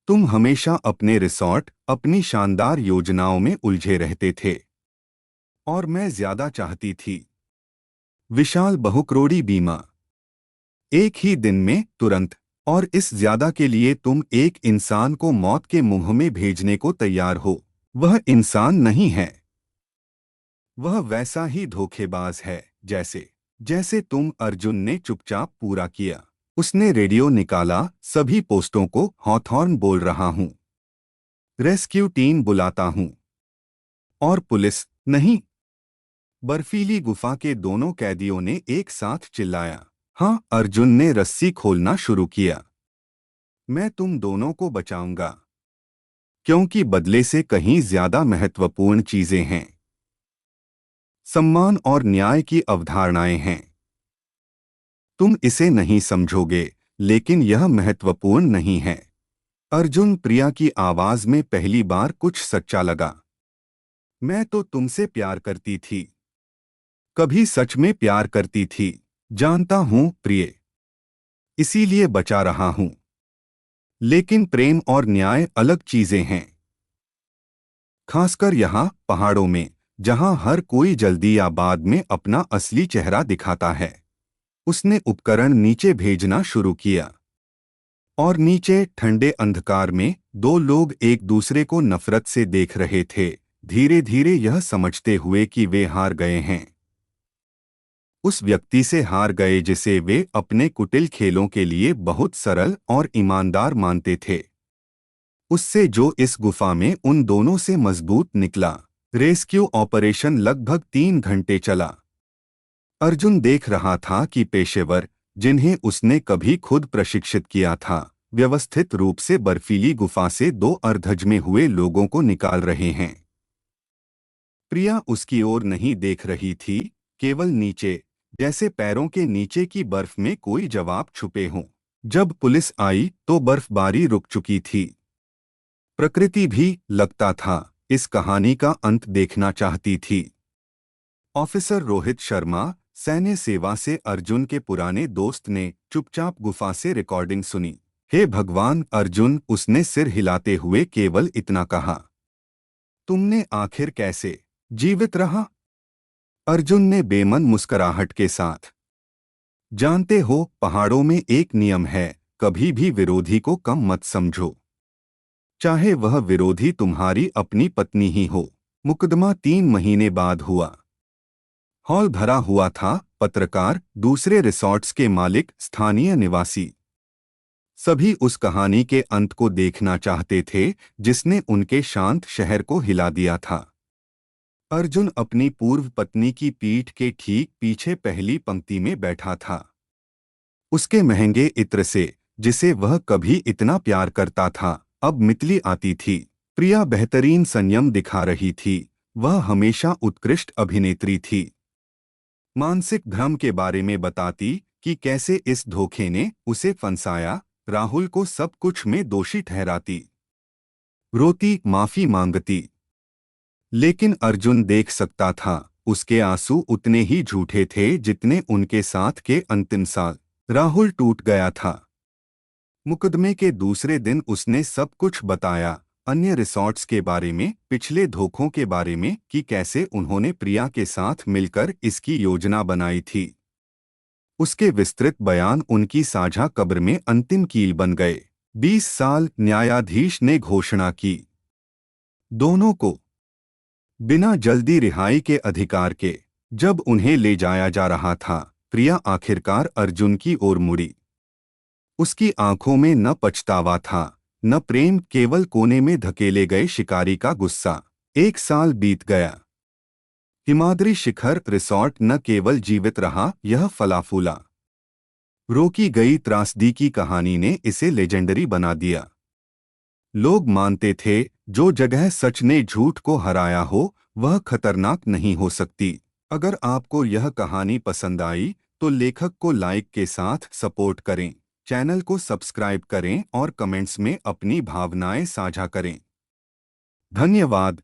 तुम हमेशा अपने रिसॉर्ट, अपनी शानदार योजनाओं में उलझे रहते थे। और मैं ज्यादा चाहती थी। विशाल बहुकरोड़ी बीमा। एक ही दिन में, तुरंत। और इस ज्यादा के लिए तुम एक इंसान को मौत के मुंह में भेजने को तैयार हो। वह इंसान नहीं है। वह वैसा ही धोखेबाज है, जैसे जैसे तुम। अर्जुन ने चुपचाप पूरा किया। उसने रेडियो निकाला, सभी पोस्टों को हॉथॉर्न बोल रहा हूं। रेस्क्यू टीम बुलाता हूं। और पुलिस नहीं। बर्फीली गुफा के दोनों कैदियों ने एक साथ चिल्लाया। हाँ, अर्जुन ने रस्सी खोलना शुरू किया। मैं तुम दोनों को बचाऊंगा। क्योंकि बदले से कहीं ज्यादा महत्वपूर्ण चीजें हैं। सम्मान और न्याय की अवधारणाएं हैं। तुम इसे नहीं समझोगे, लेकिन यह महत्वपूर्ण नहीं है। अर्जुन, प्रिया की आवाज में पहली बार कुछ सच्चा लगा। मैं तो तुमसे प्यार करती थी। कभी सच में प्यार करती थी। जानता हूं, प्रिय। इसीलिए बचा रहा हूं। लेकिन प्रेम और न्याय अलग चीजें हैं। खासकर यहाँ पहाड़ों में, जहां हर कोई जल्दी या बाद में अपना असली चेहरा दिखाता है। उसने उपकरण नीचे भेजना शुरू किया। और नीचे ठंडे अंधकार में दो लोग एक दूसरे को नफरत से देख रहे थे, धीरे धीरे यह समझते हुए कि वे हार गए हैं। उस व्यक्ति से हार गए जिसे वे अपने कुटिल खेलों के लिए बहुत सरल और ईमानदार मानते थे। उससे जो इस गुफा में उन दोनों से मजबूत निकला। रेस्क्यू ऑपरेशन लगभग 3 घंटे चला। अर्जुन देख रहा था कि पेशेवर, जिन्हें उसने कभी खुद प्रशिक्षित किया था, व्यवस्थित रूप से बर्फीली गुफा से दो अर्धजमे हुए लोगों को निकाल रहे हैं। प्रिया उसकी ओर नहीं देख रही थी, केवल नीचे, जैसे पैरों के नीचे की बर्फ में कोई जवाब छुपे हों। जब पुलिस आई तो बर्फबारी रुक चुकी थी। प्रकृति भी, लगता था, इस कहानी का अंत देखना चाहती थी। ऑफिसर रोहित शर्मा, सैन्य सेवा से अर्जुन के पुराने दोस्त ने चुपचाप गुफा से रिकॉर्डिंग सुनी। हे भगवान, अर्जुन, उसने सिर हिलाते हुए केवल इतना कहा। तुमने आखिर कैसे जीवित रहा? अर्जुन ने बेमन मुस्कुराहट के साथ। जानते हो, पहाड़ों में एक नियम है, कभी भी विरोधी को कम मत समझो, चाहे वह विरोधी तुम्हारी अपनी पत्नी ही हो। मुकदमा 3 महीने बाद हुआ। हॉल भरा हुआ था, पत्रकार, दूसरे रिसॉर्ट्स के मालिक, स्थानीय निवासी। सभी उस कहानी के अंत को देखना चाहते थे, जिसने उनके शांत शहर को हिला दिया था। अर्जुन अपनी पूर्व पत्नी की पीठ के ठीक पीछे पहली पंक्ति में बैठा था। उसके महंगे इत्र से, जिसे वह कभी इतना प्यार करता था, अब मितली आती थी। प्रिया बेहतरीन संयम दिखा रही थी। वह हमेशा उत्कृष्ट अभिनेत्री थी। मानसिक भ्रम के बारे में बताती कि कैसे इस धोखे ने उसे फंसाया, राहुल को सब कुछ में दोषी ठहराती। रोती, माफी मांगती। लेकिन अर्जुन देख सकता था, उसके आंसू उतने ही झूठे थे जितने उनके साथ के अंतिम साल। राहुल टूट गया था। मुकदमे के दूसरे दिन उसने सब कुछ बताया, अन्य रिसॉर्ट्स के बारे में, पिछले धोखों के बारे में, कि कैसे उन्होंने प्रिया के साथ मिलकर इसकी योजना बनाई थी। उसके विस्तृत बयान उनकी साझा कब्र में अंतिम कील बन गए। 20 साल, न्यायाधीश ने घोषणा की। दोनों को बिना जल्दी रिहाई के अधिकार के। जब उन्हें ले जाया जा रहा था, प्रिया आखिरकार अर्जुन की ओर मुड़ी। उसकी आंखों में न पछतावा था, न प्रेम, केवल कोने में धकेले गए शिकारी का गुस्सा। 1 साल बीत गया। हिमाद्री शिखर रिसॉर्ट न केवल जीवित रहा, यह फला फूला। रोकी गई त्रासदी की कहानी ने इसे लेजेंडरी बना दिया। लोग मानते थे, जो जगह सच ने झूठ को हराया हो, वह खतरनाक नहीं हो सकती। अगर आपको यह कहानी पसंद आई, तो लेखक को लाइक के साथ सपोर्ट करें, चैनल को सब्सक्राइब करें और कमेंट्स में अपनी भावनाएं साझा करें। धन्यवाद।